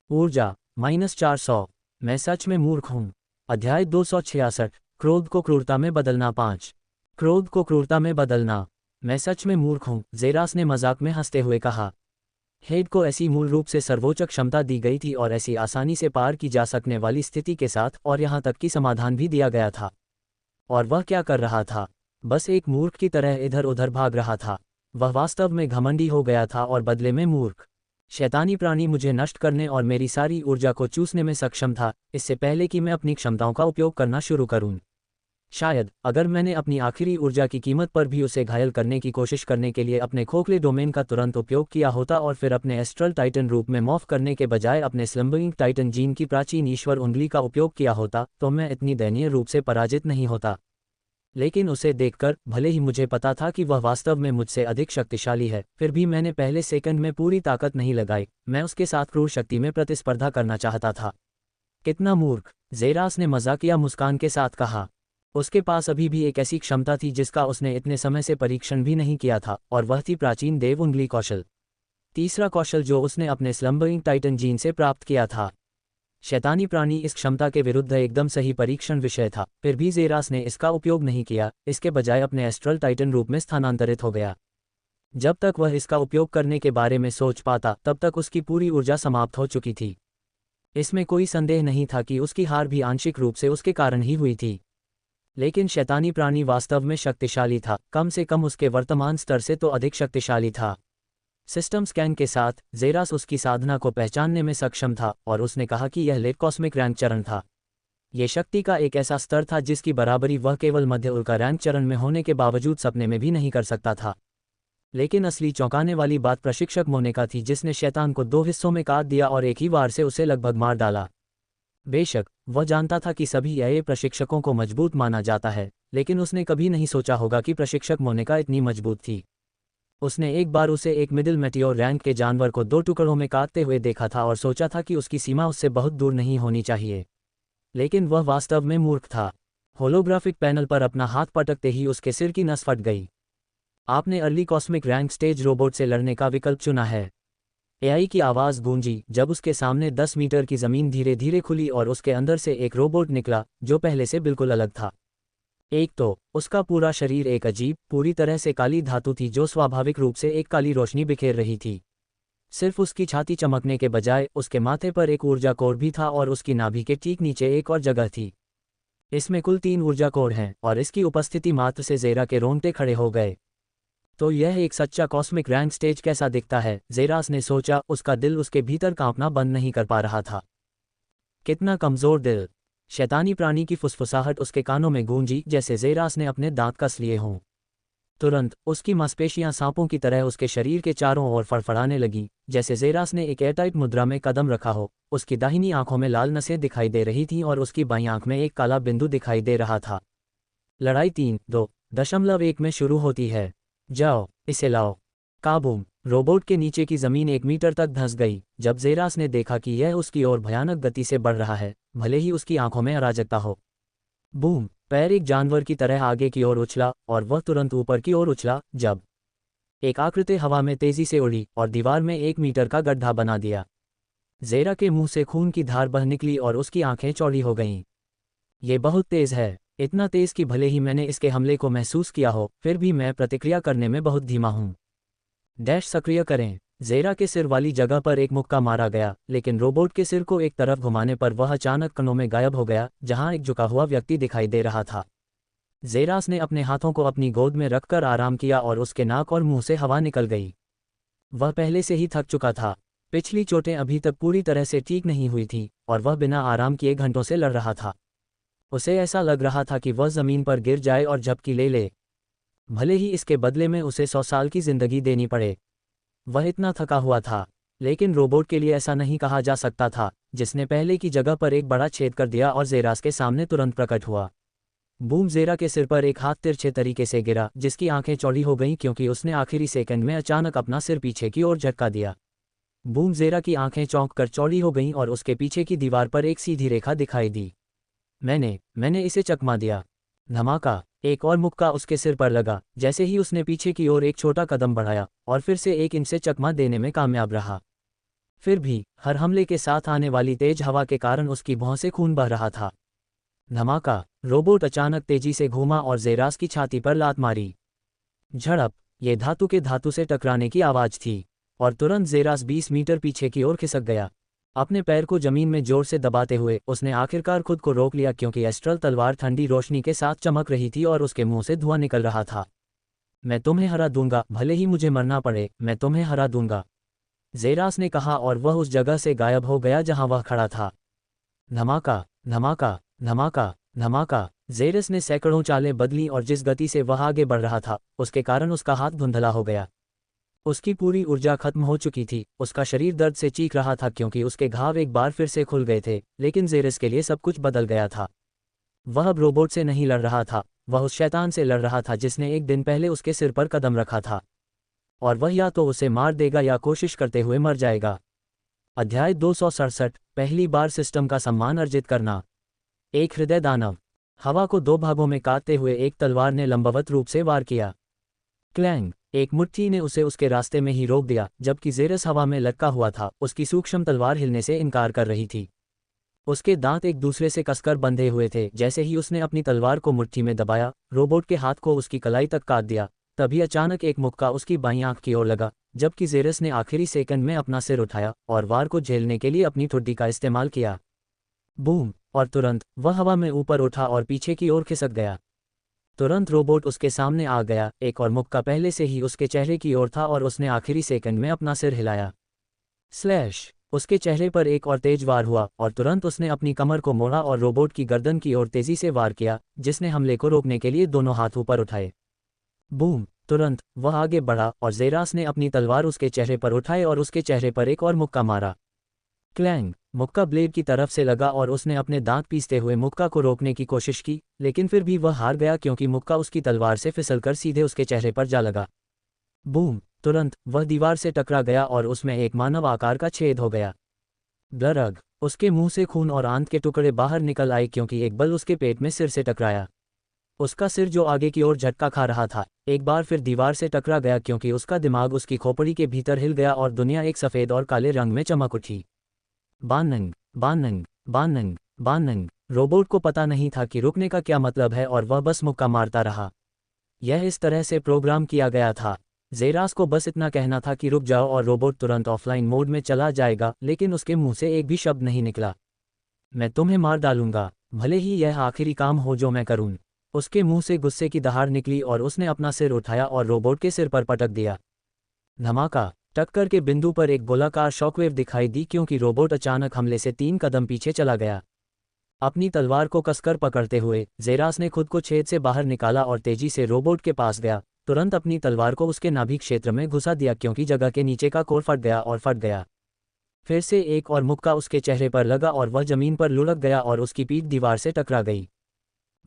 [SPEAKER 1] ऊर्जा -400। मैं सच में मूर्ख हूँ। अध्याय 266। क्रोध को क्रूरता में बदलना 5। क्रोध को क्रूरता में बदलना। मैं सच में मूर्ख हूँ, जेरास ने मजाक में हंसते हुए कहा। हेड को ऐसी मूल रूप से सर्वोच्च क्षमता दी गई थी और ऐसी आसानी से पार की जा सकने वाली स्थिति के साथ, और यहाँ तक कि समाधान भी दिया गया था। और वह क्या कर रहा था? बस एक मूर्ख की तरह इधर उधर भाग रहा था। वह वास्तव में घमंडी हो गया था और बदले में मूर्ख। शैतानी प्राणी मुझे नष्ट करने और मेरी सारी ऊर्जा को चूसने में सक्षम था, इससे पहले कि मैं अपनी क्षमताओं का उपयोग करना शुरू करूं। शायद अगर मैंने अपनी आखिरी ऊर्जा की कीमत पर भी उसे घायल करने की कोशिश करने के लिए अपने खोखले डोमेन का तुरंत उपयोग किया होता और फिर अपने एस्ट्रल टाइटन रूप में मॉर्फ करने के बजाय अपने स्लम्बरिंग टाइटन जीन की प्राचीन ईश्वर उंगली का उपयोग किया होता, तो मैं इतनी दयनीय रूप से पराजित नहीं होता। लेकिन उसे देखकर, भले ही मुझे पता था कि वह वास्तव में मुझसे अधिक शक्तिशाली है, फिर भी मैंने पहले सेकंड में पूरी ताकत नहीं लगाई। मैं उसके साथ क्रूर शक्ति में प्रतिस्पर्धा करना चाहता था। कितना मूर्ख! जेरास ने मजाकिया मुस्कान के साथ कहा। उसके पास अभी भी एक ऐसी क्षमता थी जिसका उसने इतने समय से परीक्षण भी नहीं किया था, और वह थी प्राचीन देव उंगली कौशल। तीसरा कौशल जो उसने अपने स्लम्बरिंग टाइटन जीन से प्राप्त किया था। शैतानी प्राणी इस क्षमता के विरुद्ध एकदम सही परीक्षण विषय था, फिर भी जेरास ने इसका उपयोग नहीं किया, इसके बजाय अपने एस्ट्रल टाइटन रूप में स्थानांतरित हो गया। जब तक वह इसका उपयोग करने के बारे में सोच पाता, तब तक उसकी पूरी ऊर्जा समाप्त हो चुकी थी। इसमें कोई संदेह नहीं था कि उसकी हार भी आंशिक रूप से उसके कारण ही हुई थी। लेकिन शैतानी प्राणी वास्तव में शक्तिशाली था, कम से कम उसके वर्तमान स्तर से तो अधिक शक्तिशाली था। सिस्टम स्कैन के साथ ज़ेरास उसकी साधना को पहचानने में सक्षम था और उसने कहा कि यह लेट कॉस्मिक रैंक चरण था। यह शक्ति का एक ऐसा स्तर था जिसकी बराबरी वह केवल मध्य उल्का रैंक चरण में होने के बावजूद सपने में भी नहीं कर सकता था। लेकिन असली चौंकाने वाली बात प्रशिक्षक मोनेका थी, जिसने शैतान को 2 हिस्सों में काट दिया और एक ही वार से उसे लगभग मार डाला। बेशक वह जानता था कि सभी एआई प्रशिक्षकों को मजबूत माना जाता है, लेकिन उसने कभी नहीं सोचा होगा कि प्रशिक्षक मोनेका इतनी मजबूत थी। उसने एक बार उसे एक मिडिल मेटियोर रैंक के जानवर को 2 टुकड़ों में काटते हुए देखा था और सोचा था कि उसकी सीमा उससे बहुत दूर नहीं होनी चाहिए। लेकिन वह वास्तव में मूर्ख था। होलोग्राफिक पैनल पर अपना हाथ पटकते ही उसके सिर की नस फट गई। आपने early cosmic rank stage robot से लड़ने का विकल्प चुना है। एआई की आवाज़ गूंजी जब उसके सामने 10 मीटर की ज़मीन धीरे धीरे खुली और उसके अंदर से एक रोबोट निकला जो पहले से बिल्कुल अलग था। एक तो उसका पूरा शरीर एक अजीब, पूरी तरह से काली धातु थी जो स्वाभाविक रूप से एक काली रोशनी बिखेर रही थी। सिर्फ उसकी छाती चमकने के बजाय उसके माथे पर एक ऊर्जा कोर भी था और उसकी नाभि के ठीक नीचे एक और जगह थी। इसमें कुल 3 ऊर्जा कोर हैं और इसकी उपस्थिति मात्र से ज़ेरा के रोंगटे खड़े हो गए। तो यह एक सच्चा कॉस्मिक रैंक स्टेज कैसा दिखता है, ज़ेरास ने सोचा। उसका दिल उसके भीतर कांपना बंद नहीं कर पा रहा था। कितना कमज़ोर दिल! शैतानी प्राणी की फुसफुसाहट उसके कानों में गूंजी जैसे ज़ेरास ने अपने दांत कस लिए हों। तुरंत उसकी मांसपेशियां सांपों की तरह उसके शरीर के चारों ओर फड़फड़ाने लगीं, जैसे ज़ेरास ने एक एयरटाइट मुद्रा में कदम रखा हो। उसकी दाहिनी आंखों में लाल नसें दिखाई दे रही थीं और उसकी बाईं आंख में एक काला बिंदु दिखाई दे रहा था। लड़ाई 3.2.1 में शुरू होती है। जाओ, इसे लाओ। काबूम! रोबोट के नीचे की ज़मीन 1 मीटर तक धंस गई जब ज़ेरास ने देखा कि यह उसकी ओर भयानक गति से बढ़ रहा है, भले ही उसकी आंखों में अराजकता हो। बूम! पैर एक जानवर की तरह आगे की ओर उछला और वह तुरंत ऊपर की ओर उछला जब एक आकृति हवा में तेजी से उड़ी और दीवार में 1 मीटर का गड्ढा बना दिया। ज़ेरा के मुंह से खून की धार बह निकली और उसकी आंखें चौड़ी हो गईं। ये बहुत तेज़ है, इतना तेज़ कि भले ही मैंने इसके हमले को महसूस किया हो, फिर भी मैं प्रतिक्रिया करने में बहुत धीमा हूँ। डैश सक्रिय करें। ज़ेरा के सिर वाली जगह पर एक मुक्का मारा गया, लेकिन रोबोट के सिर को एक तरफ घुमाने पर वह अचानक कणों में गायब हो गया, जहां एक झुका हुआ व्यक्ति दिखाई दे रहा था। ज़ेरास ने अपने हाथों को अपनी गोद में रखकर आराम किया और उसके नाक और मुंह से हवा निकल गई। वह पहले से ही थक चुका था। पिछली चोटें अभी तक पूरी तरह से ठीक नहीं हुई थीं और वह बिना आराम किए घंटों से लड़ रहा था। उसे ऐसा लग रहा था कि वह ज़मीन पर गिर जाए और झपकी ले ले, भले ही इसके बदले में उसे 100 साल की जिंदगी देनी पड़े। वह इतना थका हुआ था, लेकिन रोबोट के लिए ऐसा नहीं कहा जा सकता था, जिसने पहले की जगह पर एक बड़ा छेद कर दिया और ज़ेरास के सामने तुरंत प्रकट हुआ। बूम! ज़ेरा के सिर पर एक हाथ तिरछे तरीके से गिरा, जिसकी आंखें चौड़ी हो गईं क्योंकि उसने आखिरी सेकंड में अचानक अपना सिर पीछे की ओर झटका दिया। बूम! ज़ेरा की आंखें चौंक कर चौड़ी हो गईं और उसके पीछे की दीवार पर एक सीधी रेखा दिखाई दी। मैंने इसे चकमा दिया। धमाका! एक और मुक्का उसके सिर पर लगा जैसे ही उसने पीछे की ओर एक छोटा कदम बढ़ाया और फिर से 1 इंच से चकमा देने में कामयाब रहा। फिर भी हर हमले के साथ आने वाली तेज हवा के कारण उसकी भौं से खून बह रहा था। धमाका! रोबोट अचानक तेजी से घूमा और ज़ेरास की छाती पर लात मारी। झड़प! ये धातु के धातु से टकराने की आवाज़ थी और तुरंत ज़ेरास 20 मीटर पीछे की ओर खिसक गया। अपने पैर को जमीन में जोर से दबाते हुए उसने आखिरकार खुद को रोक लिया क्योंकि एस्ट्रल तलवार ठंडी रोशनी के साथ चमक रही थी और उसके मुंह से धुआं निकल रहा था। मैं तुम्हें हरा दूंगा, भले ही मुझे मरना पड़े, मैं तुम्हें हरा दूंगा, ज़ेरास ने कहा और वह उस जगह से गायब हो गया जहां वह खड़ा था। धमाका! धमाका! धमाका! धमाका! ज़ेरस ने सैकड़ों चालें बदली और जिस गति से वह आगे बढ़ रहा था, उसके कारण उसका हाथ धुंधला हो गया। उसकी पूरी ऊर्जा खत्म हो चुकी थी। उसका शरीर दर्द से चीख रहा था क्योंकि उसके घाव एक बार फिर से खुल गए थे, लेकिन ज़ेरस के लिए सब कुछ बदल गया था। वह अब रोबोट से नहीं लड़ रहा था, वह उस शैतान से लड़ रहा था जिसने एक दिन पहले उसके सिर पर कदम रखा था, और वह या तो उसे मार देगा या कोशिश करते हुए मर जाएगा। अध्याय 267, पहली बार सिस्टम का सम्मान अर्जित करना। एक हृदय दानव। हवा को 2 भागों में काटते हुए एक तलवार ने लंबवत रूप से वार किया। क्लैंग! एक मुट्ठी ने उसे उसके रास्ते में ही रोक दिया, जबकि ज़ेरस हवा में लटका हुआ था, उसकी सूक्ष्म तलवार हिलने से इनकार कर रही थी। उसके दांत एक दूसरे से कसकर बंधे हुए थे। जैसे ही उसने अपनी तलवार को मुट्ठी में दबाया, रोबोट के हाथ को उसकी कलाई तक काट दिया, तभी अचानक एक मुक्का उसकी बाईं आंख की ओर लगा, जबकि जेरस ने आखिरी सेकंड में अपना सिर उठाया और वार को झेलने के लिए अपनी ठुड्डी का इस्तेमाल किया। बूम! और तुरंत वह हवा में ऊपर उठा और पीछे की ओर खिसक गया। तुरंत रोबोट उसके सामने आ गया, एक और मुक्का पहले से ही उसके चेहरे की ओर था और उसने आखिरी सेकंड में अपना सिर हिलाया। स्लैश! उसके चेहरे पर एक और तेज वार हुआ और तुरंत उसने अपनी कमर को मोड़ा और रोबोट की गर्दन की ओर तेजी से वार किया, जिसने हमले को रोकने के लिए दोनों हाथ ऊपर उठाए। बूम! तुरंत वह आगे बढ़ा और जेरास ने अपनी तलवार उसके चेहरे पर उठाए और उसके चेहरे पर एक और मुक्का मारा। क्लैंग! मुक्का ब्लेड की तरफ से लगा और उसने अपने दांत पीसते हुए मुक्का को रोकने की कोशिश की, लेकिन फिर भी वह हार गया क्योंकि मुक्का उसकी तलवार से फिसलकर सीधे उसके चेहरे पर जा लगा। बूम! तुरंत वह दीवार से टकरा गया और उसमें एक मानव आकार का छेद हो गया। ब्लरग! उसके मुंह से खून और आंत के टुकड़े बाहर निकल आए क्योंकि एक बल उसके पेट में सिर से टकराया। उसका सिर जो आगे की ओर झटका खा रहा था, एक बार फिर दीवार से टकरा गया क्योंकि उसका दिमाग उसकी खोपड़ी के भीतर हिल गया और दुनिया एक सफ़ेद और काले रंग में चमक उठी। बानंग! बानंग! बानंग! बानंग! रोबोट को पता नहीं था कि रुकने का क्या मतलब है और वह बस मुक्का मारता रहा। यह इस तरह से प्रोग्राम किया गया था। जेरास को बस इतना कहना था कि रुक जाओ और रोबोट तुरंत ऑफलाइन मोड में चला जाएगा, लेकिन उसके मुंह से एक भी शब्द नहीं निकला। मैं तुम्हें मार डालूंगा, भले ही यह आखिरी काम हो जो मैं करूं। उसके मुंह से गुस्से की दहाड़ निकली और उसने अपना सिर उठाया और रोबोट के सिर पर पटक दिया। धमाका! टक्कर के बिंदु पर एक गोलाकार शॉकवेव दिखाई दी क्योंकि रोबोट अचानक हमले से 3 कदम पीछे चला गया। अपनी तलवार को कसकर पकड़ते हुए जेरास ने खुद को छेद से बाहर निकाला और तेजी से रोबोट के पास गया, तुरंत अपनी तलवार को उसके नाभि क्षेत्र में घुसा दिया क्योंकि जगह के नीचे का कोर फट गया और फट गया। फिर से एक और मुक्का उसके चेहरे पर लगा और वह जमीन पर लुढ़क गया और उसकी पीठ दीवार से टकरा गई।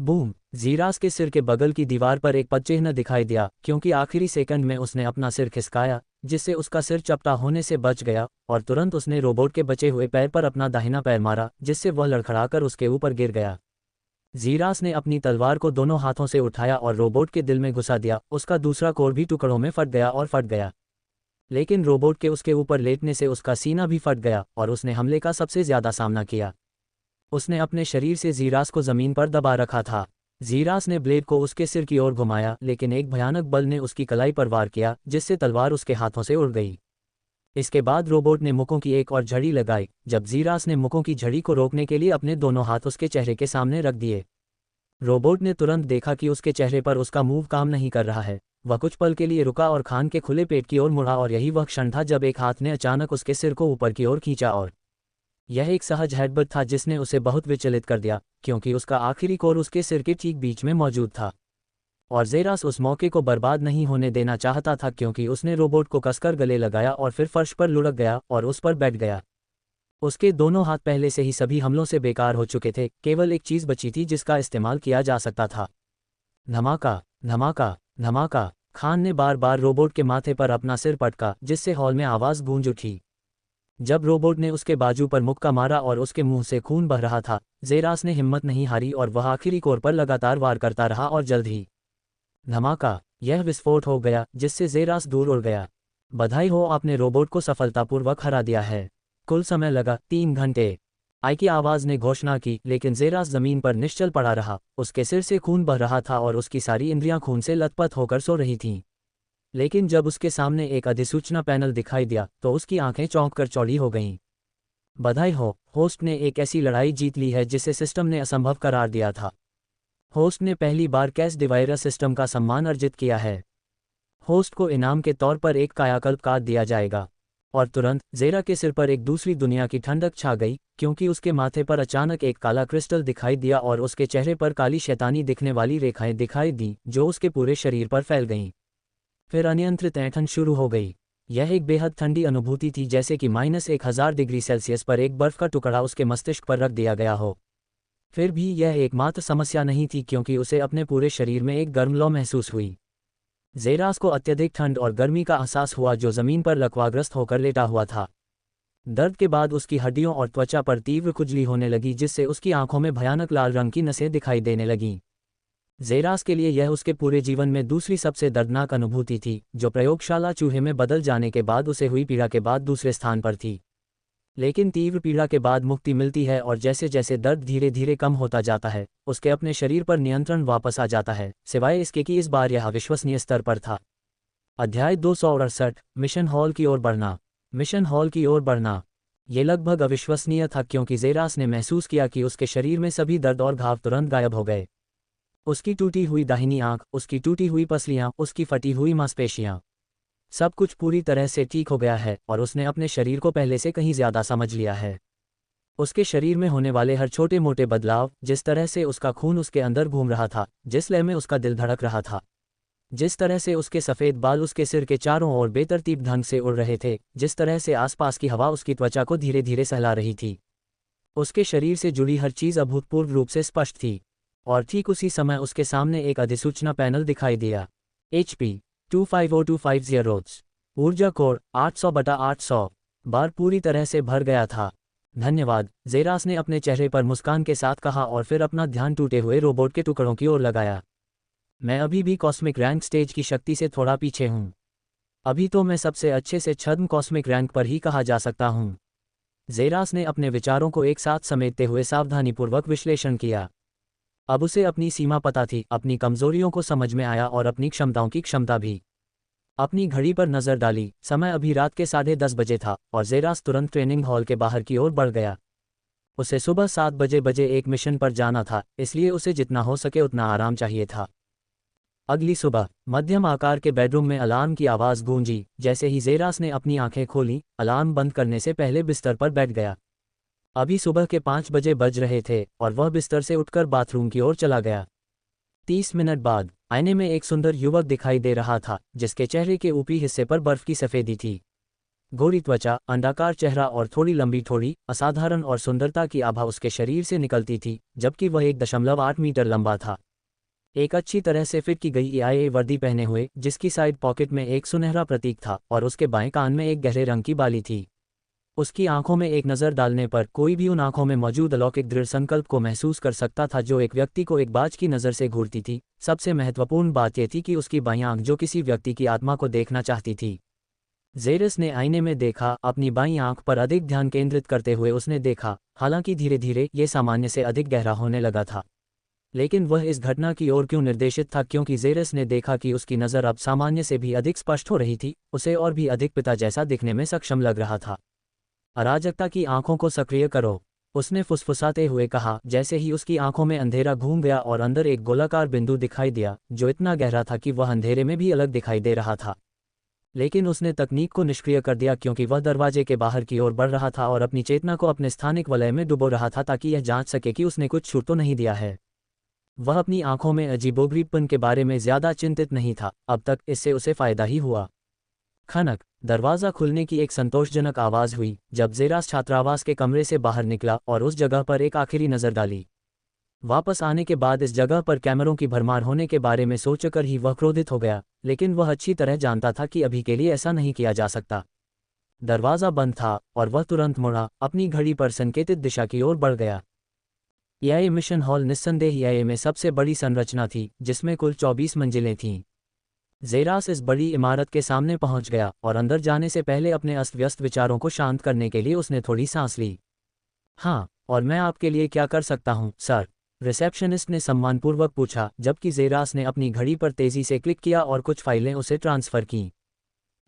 [SPEAKER 1] बूम! जेरास के सिर के बगल की दीवार पर एक पदचिह्न दिखाई दिया क्योंकि आखिरी सेकंड में उसने अपना सिर खिसकाया, जिससे उसका सिर चपटा होने से बच गया और तुरंत उसने रोबोट के बचे हुए पैर पर अपना दाहिना पैर मारा, जिससे वह लड़खड़ाकर उसके ऊपर गिर गया। जेरास ने अपनी तलवार को दोनों हाथों से उठाया और रोबोट के दिल में घुसा दिया, उसका दूसरा कोर भी टुकड़ों में फट गया और फट गया। लेकिन रोबोट के उसके ऊपर लेटने से उसका सीना भी फट गया और उसने हमले का सबसे ज्यादा सामना किया। उसने अपने शरीर से जेरास को जमीन पर दबा रखा था। जेरास ने ब्लेड को उसके सिर की ओर घुमाया, लेकिन एक भयानक बल ने उसकी कलाई पर वार किया, जिससे तलवार उसके हाथों से उड़ गई। इसके बाद रोबोट ने मुक्कों की एक और झड़ी लगाई, जब जेरास ने मुक्कों की झड़ी को रोकने के लिए अपने दोनों हाथ उसके चेहरे के सामने रख दिए। रोबोट ने तुरंत देखा कि उसके चेहरे पर उसका मूव काम नहीं कर रहा है। वह कुछ पल के लिए रुका और खान के खुले पेट की ओर मुड़ा और यही वह क्षण था जब एक हाथ ने अचानक उसके सिर को ऊपर की ओर खींचा और यह एक सहज हेडबट था जिसने उसे बहुत विचलित कर दिया, क्योंकि उसका आखिरी कोर उसके सिर के ठीक बीच में मौजूद था। और जेरास उस मौके को बर्बाद नहीं होने देना चाहता था क्योंकि उसने रोबोट को कसकर गले लगाया और फिर फर्श पर लुढ़क गया और उस पर बैठ गया। उसके दोनों हाथ पहले से ही सभी हमलों से बेकार हो चुके थे, केवल एक चीज़ बची थी जिसका इस्तेमाल किया जा सकता था। धमाका! धमाका! धमाका! खान ने बार बार रोबोट के माथे पर अपना सिर पटका, जिससे हॉल में आवाज़ गूंज उठी। जब रोबोट ने उसके बाजू पर मुक्का मारा और उसके मुंह से खून बह रहा था, जेरास ने हिम्मत नहीं हारी और वह आखिरी कोर पर लगातार वार करता रहा और जल्द ही धमाका! यह विस्फोट हो गया, जिससे जेरास दूर उड़ गया। बधाई हो, आपने रोबोट को सफलतापूर्वक हरा दिया है। कुल समय लगा 3 घंटे। आई की आवाज़ ने घोषणा की, लेकिन जेरास जमीन पर निश्चल पड़ा रहा। उसके सिर से खून बह रहा था और उसकी सारी इंद्रियां खून से लथपथ होकर सो रही थीं। लेकिन जब उसके सामने एक अधिसूचना पैनल दिखाई दिया तो उसकी आंखें चौंक कर चौड़ी हो गईं। बधाई हो, होस्ट ने एक ऐसी लड़ाई जीत ली है जिसे सिस्टम ने असंभव करार दिया था। होस्ट ने पहली बार कैश डिवाइडर सिस्टम का सम्मान अर्जित किया है। होस्ट को इनाम के तौर पर एक कायाकल्प कार्ड दिया जाएगा। और तुरंत जेरा के सिर पर एक दूसरी दुनिया की ठंडक छा गई, क्योंकि उसके माथे पर अचानक एक काला क्रिस्टल दिखाई दिया और उसके चेहरे पर काली शैतानी दिखने वाली रेखाएं दिखाई दी जो उसके पूरे शरीर पर फैल गईं। फिर अनियंत्रित ऐंठन शुरू हो गई। यह एक बेहद ठंडी अनुभूति थी, जैसे कि -1000 डिग्री सेल्सियस पर एक बर्फ का टुकड़ा उसके मस्तिष्क पर रख दिया गया हो। फिर भी यह एकमात्र समस्या नहीं थी, क्योंकि उसे अपने पूरे शरीर में एक गर्म लौ महसूस हुई। जेरास को अत्यधिक ठंड और गर्मी का एहसास हुआ जो जमीन पर लकवाग्रस्त होकर लेटा हुआ था। दर्द के बाद उसकी हड्डियों और त्वचा पर तीव्र खुजली होने लगी, जिससे उसकी आंखों में भयानक लाल रंग की नसें दिखाई देने लगीं। जेरास के लिए यह उसके पूरे जीवन में दूसरी सबसे दर्दनाक अनुभूति थी, जो प्रयोगशाला चूहे में बदल जाने के बाद उसे हुई पीड़ा के बाद दूसरे स्थान पर थी। लेकिन तीव्र पीड़ा के बाद मुक्ति मिलती है और जैसे जैसे दर्द धीरे धीरे कम होता जाता है, उसके अपने शरीर पर नियंत्रण वापस आ जाता है, सिवाय इसके कि इस बार यह अविश्वसनीय स्तर पर था। अध्याय 268, मिशन हॉल की ओर बढ़ना। मिशन हॉल की ओर बढ़ना। ये लगभग अविश्वसनीय था क्योंकि जेरास ने महसूस किया कि उसके शरीर में सभी दर्द और घाव तुरंत गायब हो गए। उसकी टूटी हुई दाहिनी आंख, उसकी टूटी हुई पसलियां, उसकी फटी हुई मांसपेशियां, सब कुछ पूरी तरह से ठीक हो गया है और उसने अपने शरीर को पहले से कहीं ज्यादा समझ लिया है। उसके शरीर में होने वाले हर छोटे मोटे बदलाव, जिस तरह से उसका खून उसके अंदर घूम रहा था, जिस लय में उसका दिल धड़क रहा था, जिस तरह से उसके सफ़ेद बाल उसके सिर के चारों ओर बेतरतीब ढंग से उड़ रहे थे, जिस तरह से आसपास की हवा उसकी त्वचा को धीरे धीरे सहला रही थी, उसके शरीर से जुड़ी हर चीज़ अभूतपूर्व रूप से स्पष्ट थी। और ठीक उसी समय उसके सामने एक अधिसूचना पैनल दिखाई दिया। HP 250250 ऊर्जा कोर 800/800 बार पूरी तरह से भर गया था। धन्यवाद, जेरास ने अपने चेहरे पर मुस्कान के साथ कहा और फिर अपना ध्यान टूटे हुए रोबोट के टुकड़ों की ओर लगाया। मैं अभी भी कॉस्मिक रैंक स्टेज की शक्ति से थोड़ा पीछे हूँ। अभी तो मैं सबसे अच्छे से छद्म कॉस्मिक रैंक पर ही कहा जा सकता हूँ। जेरास ने अपने विचारों को एक साथ समेटते हुए सावधानीपूर्वक विश्लेषण किया। अब उसे अपनी सीमा पता थी, अपनी कमजोरियों को समझ में आया और अपनी क्षमताओं की क्षमता भी। अपनी घड़ी पर नजर डाली, समय अभी रात के 10:30 बजे था और जेरास तुरंत ट्रेनिंग हॉल के बाहर की ओर बढ़ गया। उसे सुबह 7 बजे एक मिशन पर जाना था, इसलिए उसे जितना हो सके उतना आराम चाहिए था। अगली सुबह मध्यम आकार के बेडरूम में अलार्म की आवाज़ गूंजी। जैसे ही जेरास ने अपनी आंखें खोली, अलार्म बंद करने से पहले बिस्तर पर बैठ गया। अभी सुबह के 5 बजे बज रहे थे और वह बिस्तर से उठकर बाथरूम की ओर चला गया। 30 मिनट बाद आईने में एक सुंदर युवक दिखाई दे रहा था, जिसके चेहरे के ऊपरी हिस्से पर बर्फ की सफेदी थी। गोरी त्वचा, अंडाकार चेहरा और थोड़ी लंबी ठोड़ी, असाधारण और सुंदरता की आभा उसके शरीर से निकलती थी, जबकि वह 1.8 मीटर लंबा था। एक अच्छी तरह से फिट की गई EIA वर्दी पहने हुए, जिसकी साइड पॉकेट में एक सुनहरा प्रतीक था और उसके बाएं कान में एक गहरे रंग की बाली थी। उसकी आंखों में एक नज़र डालने पर कोई भी उन आंखों में मौजूद अलौकिक दृढ़ संकल्प को महसूस कर सकता था जो एक व्यक्ति को एक बाज की नज़र से घूरती थी। सबसे महत्वपूर्ण बात यह थी कि उसकी बाईं आंख जो किसी व्यक्ति की आत्मा को देखना चाहती थी। जेरस ने आईने में देखा, अपनी बाईं आंख पर अधिक ध्यान केंद्रित करते हुए उसने देखा, हालांकि धीरे धीरे ये सामान्य से अधिक गहरा होने लगा था। लेकिन वह इस घटना की ओर क्यों निर्देशित था? क्योंकि जेरस ने देखा कि उसकी नज़र अब सामान्य से भी अधिक स्पष्ट हो रही थी, उसे और भी अधिक पिता जैसा दिखने में सक्षम लग रहा था। अराजकता की आंखों को सक्रिय करो, उसने फुसफुसाते हुए कहा। जैसे ही उसकी आंखों में अंधेरा घूम गया और अंदर एक गोलाकार बिंदु दिखाई दिया, जो इतना गहरा था कि वह अंधेरे में भी अलग दिखाई दे रहा था। लेकिन उसने तकनीक को निष्क्रिय कर दिया क्योंकि वह दरवाजे के बाहर की ओर बढ़ रहा था और अपनी चेतना को अपने स्थानिक वलय में डुबो रहा था ताकि यह जांच सके कि उसने कुछ छूट तो नहीं दिया है। वह अपनी आंखों में अजीबोगरीबपन के बारे में ज्यादा चिंतित नहीं था, अब तक इससे उसे फायदा ही हुआ। खनक, दरवाज़ा खुलने की एक संतोषजनक आवाज़ हुई जब जेरास छात्रावास के कमरे से बाहर निकला और उस जगह पर एक आखिरी नज़र डाली। वापस आने के बाद इस जगह पर कैमरों की भरमार होने के बारे में सोचकर ही वह क्रोधित हो गया, लेकिन वह अच्छी तरह जानता था कि अभी के लिए ऐसा नहीं किया जा सकता। दरवाज़ा बंद था और वह तुरंत मुड़ा, अपनी घड़ी पर संकेतित दिशा की ओर बढ़ गया। EIA मिशन हॉल निस्संदेह EIA में सबसे बड़ी संरचना थी, जिसमें कुल 24 मंजिलें थीं। जेरास इस बड़ी इमारत के सामने पहुंच गया और अंदर जाने से पहले अपने अस्त व्यस्त विचारों को शांत करने के लिए उसने थोड़ी सांस ली। हाँ, और मैं आपके लिए क्या कर सकता हूँ, सर? रिसेप्शनिस्ट ने सम्मानपूर्वक पूछा, जबकि जेरास ने अपनी घड़ी पर तेजी से क्लिक किया और कुछ फाइलें उसे ट्रांसफ़र कीं।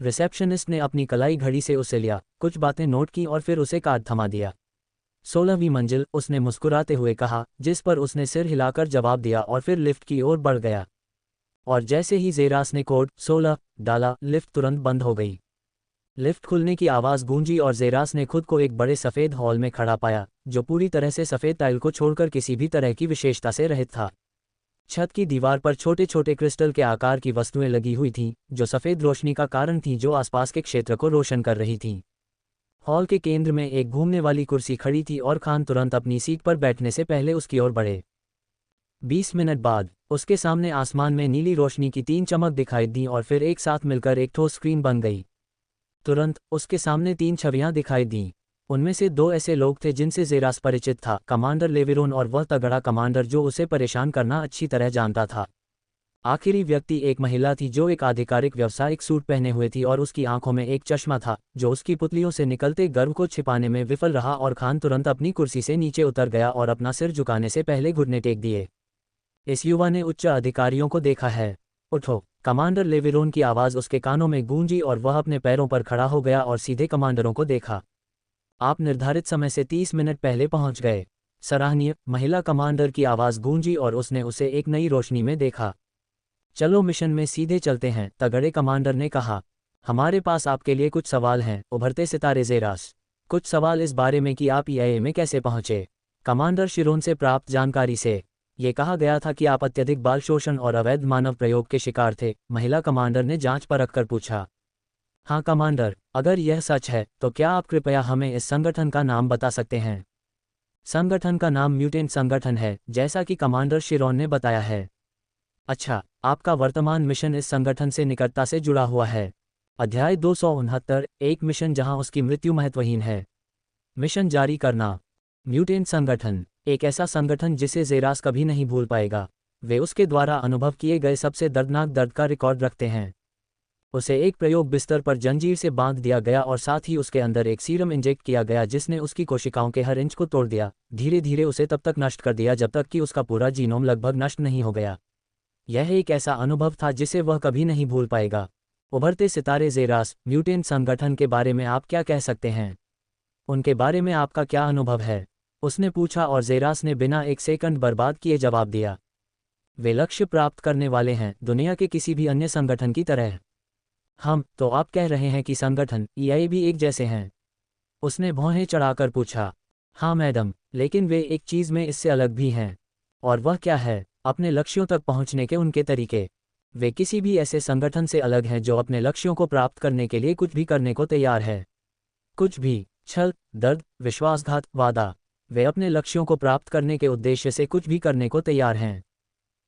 [SPEAKER 1] रिसेप्शनिस्ट ने अपनी कलाई घड़ी से उसे लिया, कुछ बातें नोट की और फिर उसे कार्ड थमा दिया। 16वीं मंजिल, उसने मुस्कुराते हुए कहा, जिस पर उसने सिर हिलाकर जवाब दिया और फिर लिफ्ट की ओर बढ़ गया। और जैसे ही जेरास ने कोड 16 डाला, लिफ्ट तुरंत बंद हो गई। लिफ्ट खुलने की आवाज़ गूंजी और जेरास ने खुद को एक बड़े सफ़ेद हॉल में खड़ा पाया, जो पूरी तरह से सफ़ेद टाइल को छोड़कर किसी भी तरह की विशेषता से रहित था। छत की दीवार पर छोटे छोटे क्रिस्टल के आकार की वस्तुएं लगी हुई थीं, जो सफ़ेद रोशनी का कारण थीं जो आसपास के क्षेत्र को रोशन कर रही थीं। हॉल के केंद्र में एक घूमने वाली कुर्सी खड़ी थी और खान तुरंत अपनी सीट पर बैठने से पहले उसकी ओर बढ़े। 20 मिनट बाद उसके सामने आसमान में नीली रोशनी की 3 चमक दिखाई दी और फिर एक साथ मिलकर एक ठोस स्क्रीन बन गई। तुरंत उसके सामने 3 छवियां दिखाई दीं। उनमें से 2 ऐसे लोग थे जिनसे जेरास परिचित था, कमांडर लेविरोन और वह तगड़ा कमांडर जो उसे परेशान करना अच्छी तरह जानता था। आखिरी व्यक्ति एक महिला थी जो एक आधिकारिक व्यावसायिक सूट पहने हुए थी और उसकी आंखों में एक चश्मा था जो उसकी पुतलियों से निकलते गर्व को छिपाने में विफल रहा, और खान तुरंत अपनी कुर्सी से नीचे उतर गया और अपना सिर झुकाने से पहले घुटने टेक दिए। इस युवा ने उच्च अधिकारियों को देखा है। उठो। कमांडर लेविरोन की आवाज़ उसके कानों में गूंजी और वह अपने पैरों पर खड़ा हो गया और सीधे कमांडरों को देखा। आप निर्धारित समय से 30 मिनट पहले पहुंच गए। सराहनीय, महिला कमांडर की आवाज़ गूंजी और उसने उसे एक नई रोशनी में देखा। चलो मिशन में सीधे चलते हैं, तगड़े कमांडर ने कहा। हमारे पास आपके लिए कुछ सवाल हैं, उभरते सितारे ज़ेरास। कुछ सवाल इस बारे में कि आप ईआईए में कैसे पहुंचे। कमांडर शिरोन से प्राप्त जानकारी से ये कहा गया था कि आप अत्यधिक बाल शोषण और अवैध मानव प्रयोग के शिकार थे। महिला कमांडर ने जांच परख कर पूछा। हाँ कमांडर, अगर यह सच है तो क्या आप कृपया हमें इस संगठन का नाम बता सकते हैं। संगठन का नाम म्यूटेंट संगठन है, जैसा कि कमांडर शिरोन ने बताया है। अच्छा, आपका वर्तमान मिशन इस संगठन से निकटता से जुड़ा हुआ है। अध्याय 269, एक मिशन जहां उसकी मृत्यु महत्वहीन है। मिशन जारी करना। म्यूटेंट संगठन एक ऐसा संगठन जिसे ज़ेरास कभी नहीं भूल पाएगा। वे उसके द्वारा अनुभव किए गए सबसे दर्दनाक दर्द का रिकॉर्ड रखते हैं। उसे एक प्रयोग बिस्तर पर जंजीर से बांध दिया गया और साथ ही उसके अंदर एक सीरम इंजेक्ट किया गया जिसने उसकी कोशिकाओं के हर इंच को तोड़ दिया, धीरे धीरे उसे तब तक नष्ट कर दिया जब तक कि उसका पूरा जीनोम लगभग नष्ट नहीं हो गया। यह एक ऐसा अनुभव था जिसे वह कभी नहीं भूल पाएगा। उभरते सितारे ज़ेरास, म्यूटेंट संगठन के बारे में आप क्या कह सकते हैं। उनके बारे में आपका क्या अनुभव है, उसने पूछा और ज़ेरास ने बिना एक सेकंड बर्बाद किए जवाब दिया। वे लक्ष्य प्राप्त करने वाले हैं, दुनिया के किसी भी अन्य संगठन की तरह। तो आप कह रहे हैं कि संगठन ईआईए भी एक जैसे हैं, उसने भौहें चढ़ाकर पूछा। हाँ मैडम, लेकिन वे एक चीज़ में इससे अलग भी हैं। और वह क्या है। अपने लक्ष्यों तक पहुंचने के उनके तरीके। वे किसी भी ऐसे संगठन से अलग हैं जो अपने लक्ष्यों को प्राप्त करने के लिए कुछ भी करने को तैयार है। कुछ भी, छल, दर्द, विश्वासघात, वादा। वे अपने लक्ष्यों को प्राप्त करने के उद्देश्य से कुछ भी करने को तैयार हैं।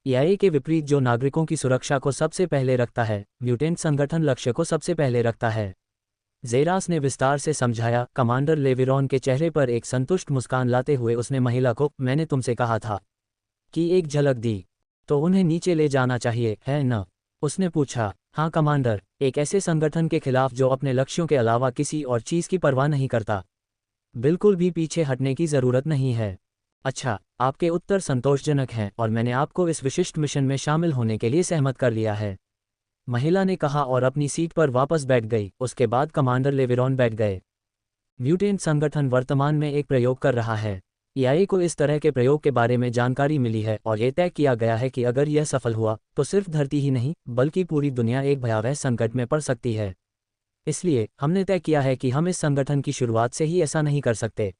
[SPEAKER 1] ईआईए के विपरीत जो नागरिकों की सुरक्षा को सबसे पहले रखता है, म्यूटेंट संगठन लक्ष्य को सबसे पहले रखता है। ज़ेरास ने विस्तार से समझाया। कमांडर लेविरोन के चेहरे पर एक संतुष्ट मुस्कान लाते हुए उसने महिला को, मैंने तुमसे कहा था कि एक झलक दी तो उन्हें नीचे ले जाना चाहिए, है न। उसने पूछा। हाँ कमांडर, एक ऐसे संगठन के खिलाफ जो अपने लक्ष्यों के अलावा किसी और चीज़ की परवाह नहीं करता। बिल्कुल भी पीछे हटने की ज़रूरत नहीं है। अच्छा, आपके उत्तर संतोषजनक हैं और मैंने आपको इस विशिष्ट मिशन में शामिल होने के लिए सहमत कर लिया है, महिला ने कहा और अपनी सीट पर वापस बैठ गई। उसके बाद कमांडर लेविरोन बैठ गए। म्यूटेंट संगठन वर्तमान में एक प्रयोग कर रहा है। ईआईए को इस तरह के प्रयोग के बारे में जानकारी मिली है और ये तय किया गया है कि अगर यह सफल हुआ तो सिर्फ धरती ही नहीं बल्कि पूरी दुनिया एक भयावह संकट में पड़ सकती है। इसलिए हमने तय किया है कि हम इस संगठन की शुरुआत से ही ऐसा नहीं कर सकते।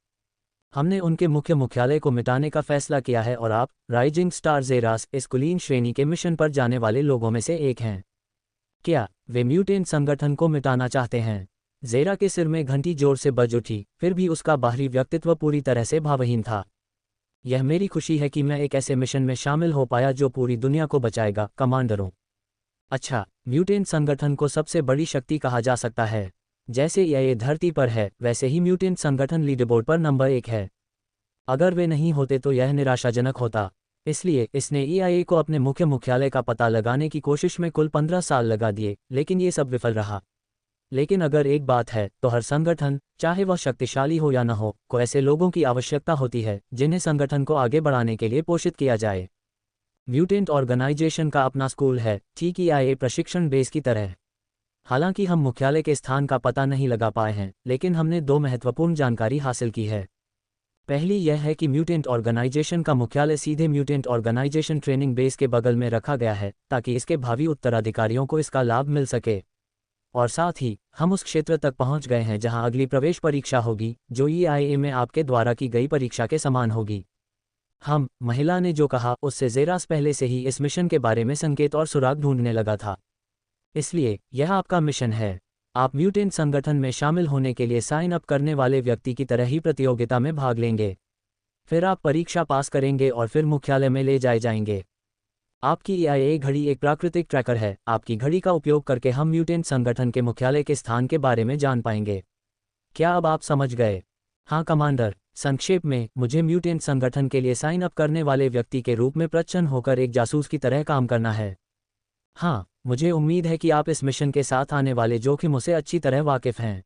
[SPEAKER 1] हमने उनके मुख्य मुख्यालय को मिटाने का फैसला किया है और आप, राइजिंग स्टार ज़ेरास, इस कुलीन श्रेणी के मिशन पर जाने वाले लोगों में से एक हैं। क्या वे म्यूटेंट संगठन को मिटाना चाहते हैं। ज़ेरा के सिर में घंटी जोर से बज उठी, फिर भी उसका बाहरी व्यक्तित्व पूरी तरह से भावहीन था। यह मेरी खुशी है कि मैं एक ऐसे मिशन में शामिल हो पाया जो पूरी दुनिया को बचाएगा, कमांडरों। अच्छा, म्यूटेंट संगठन को सबसे बड़ी शक्ति कहा जा सकता है। जैसे ईआईए धरती पर है, वैसे ही म्यूटेंट संगठन लीडरबोर्ड पर नंबर 1 है। अगर वे नहीं होते तो यह निराशाजनक होता। इसलिए इसने ईआईए को अपने मुख्य मुख्यालय का पता लगाने की कोशिश में कुल 15 साल लगा दिए, लेकिन ये सब विफल रहा। लेकिन अगर एक बात है तो हर संगठन, चाहे वह शक्तिशाली हो या न हो, को ऐसे लोगों की आवश्यकता होती है जिन्हें संगठन को आगे बढ़ाने के लिए पोषित किया जाए। म्यूटेंट ऑर्गेनाइजेशन का अपना स्कूल है, ठीक ईआईए प्रशिक्षण बेस की तरह। हालांकि हम मुख्यालय के स्थान का पता नहीं लगा पाए हैं, लेकिन हमने 2 महत्वपूर्ण जानकारी हासिल की है। पहली यह है कि म्यूटेंट ऑर्गेनाइजेशन का मुख्यालय सीधे म्यूटेंट ऑर्गेनाइजेशन ट्रेनिंग बेस के बगल में रखा गया है ताकि इसके भावी उत्तराधिकारियों को इसका लाभ मिल सके। और साथ ही हम उस क्षेत्र तक पहुंच गए हैं जहां अगली प्रवेश परीक्षा होगी, जो ईआईए में आपके द्वारा की गई परीक्षा के समान होगी। महिला ने जो कहा उससे ज़ेरास पहले से ही इस मिशन के बारे में संकेत और सुराग ढूंढने लगा था। इसलिए यह आपका मिशन है। आप म्यूटेंट संगठन में शामिल होने के लिए साइन अप करने वाले व्यक्ति की तरह ही प्रतियोगिता में भाग लेंगे। फिर आप परीक्षा पास करेंगे और फिर मुख्यालय में ले जाए जाएंगे। आपकी ईआईए घड़ी एक प्राकृतिक ट्रैकर है। आपकी घड़ी का उपयोग करके हम म्यूटेंट संगठन के मुख्यालय के स्थान के बारे में जान पाएंगे। क्या अब आप समझ गए। हाँ कमांडर, संक्षेप में, मुझे म्यूटेंट संगठन के लिए साइन अप करने वाले व्यक्ति के रूप में प्रच्छन्न होकर एक जासूस की तरह काम करना है। हाँ, मुझे उम्मीद है कि आप इस मिशन के साथ आने वाले जोखिमों से अच्छी तरह वाकिफ हैं।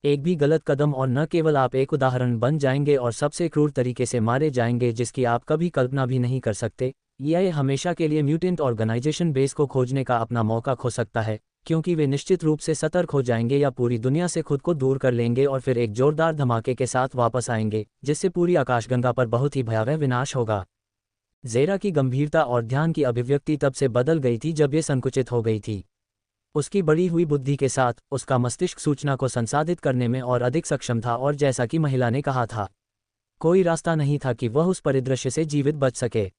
[SPEAKER 1] एक भी गलत कदम और न केवल आप एक उदाहरण बन जाएंगे और सबसे क्रूर तरीके से मारे जाएंगे जिसकी आप कभी कल्पना भी नहीं कर सकते। ये हमेशा के लिए म्यूटेंट ऑर्गेनाइजेशन बेस को खोजने का अपना मौका खो सकता है, क्योंकि वे निश्चित रूप से सतर्क हो जाएंगे या पूरी दुनिया से खुद को दूर कर लेंगे और फिर एक जोरदार धमाके के साथ वापस आएंगे, जिससे पूरी आकाशगंगा पर बहुत ही भयावह विनाश होगा। ज़ेरा की गंभीरता और ध्यान की अभिव्यक्ति तब से बदल गई थी जब ये संकुचित हो गई थी। उसकी बढ़ी हुई बुद्धि के साथ उसका मस्तिष्क सूचना को संसाधित करने में और अधिक सक्षम था, और जैसा कि महिला ने कहा था, कोई रास्ता नहीं था कि वह उस परिदृश्य से जीवित बच सके।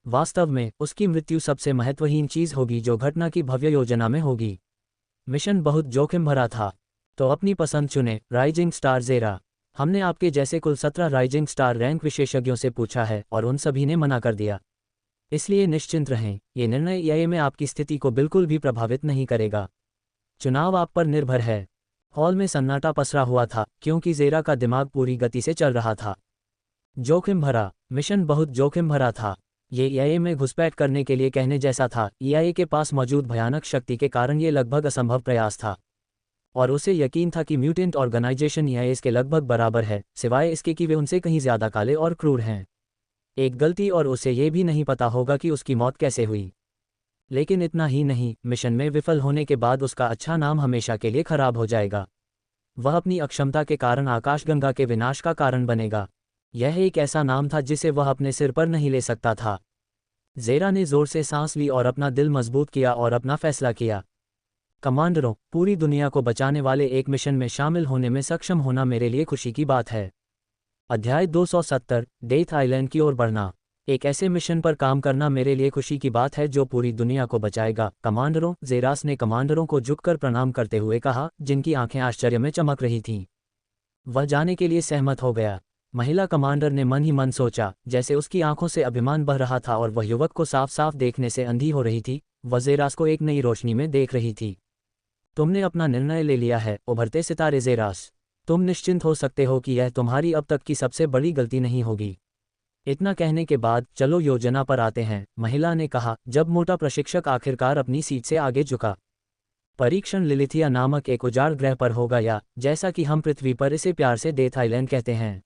[SPEAKER 1] वास्तव में उसकी मृत्यु सबसे महत्वहीन चीज़ होगी जो घटना की भव्य योजना में होगी। मिशन बहुत जोखिम भरा था, तो अपनी पसंद चुने। Rising star Zera. हमने आपके जैसे कुल 17 राइजिंग स्टार रैंक विशेषज्ञों से पूछा है और उन सभी ने मना कर दिया। इसलिए निश्चिंत रहें, ये निर्णय ईआईए में आपकी स्थिति को बिल्कुल भी प्रभावित नहीं करेगा। चुनाव आप पर निर्भर है। हॉल में सन्नाटा पसरा हुआ था क्योंकि ज़ेरा का दिमाग पूरी गति से चल रहा था। जोखिम भरा। मिशन बहुत जोखिम भरा था। ये ईआईए में घुसपैठ करने के लिए कहने जैसा था। ईआईए के पास मौजूद भयानक शक्ति के कारण ये लगभग असंभव प्रयास था, और उसे यकीन था कि म्यूटेंट ऑर्गेनाइजेशन ईआईए के लगभग बराबर है, सिवाय इसके कि वे उनसे कहीं ज़्यादा काले और क्रूर हैं। एक गलती और उसे ये भी नहीं पता होगा कि उसकी मौत कैसे हुई। लेकिन इतना ही नहीं, मिशन में विफल होने के बाद उसका अच्छा नाम हमेशा के लिए खराब हो जाएगा। वह अपनी अक्षमता के कारण आकाशगंगा के विनाश का कारण बनेगा। यह एक ऐसा नाम था जिसे वह अपने सिर पर नहीं ले सकता था। ज़ेरा ने जोर से सांस ली और अपना दिल मजबूत किया और अपना फैसला किया। कमांडरों, पूरी दुनिया को बचाने वाले एक मिशन में शामिल होने में सक्षम होना मेरे लिए खुशी की बात है। अध्याय 270, डेथ आइलैंड की ओर बढ़ना। एक ऐसे मिशन पर काम करना मेरे लिए खुशी की बात है जो पूरी दुनिया को बचाएगा। कमांडरों, ज़ेरास ने कमांडरों को झुककर प्रणाम करते हुए कहा, जिनकी आंखें आश्चर्य में चमक रही थीं। वह जाने के लिए सहमत हो गया। महिला कमांडर ने मन ही मन सोचा, जैसे उसकी आंखों से अभिमान बह रहा था और वह युवक को साफ साफ देखने से अंधी हो रही थी। वह ज़ेरास को एक नई रोशनी में देख रही थी। तुमने अपना निर्णय ले लिया है, उभरते सितारे ज़ेरास। तुम निश्चिंत हो सकते हो कि यह तुम्हारी अब तक की सबसे बड़ी गलती नहीं होगी। इतना कहने के बाद चलो योजना पर आते हैं, महिला ने कहा, जब मोटा प्रशिक्षक आखिरकार अपनी सीट से आगे झुका। परीक्षण लिलिथिया नामक एक उजाड़ ग्रह पर होगा, या जैसा कि हम पृथ्वी पर इसे प्यार से डेथ आइलैंड कहते हैं।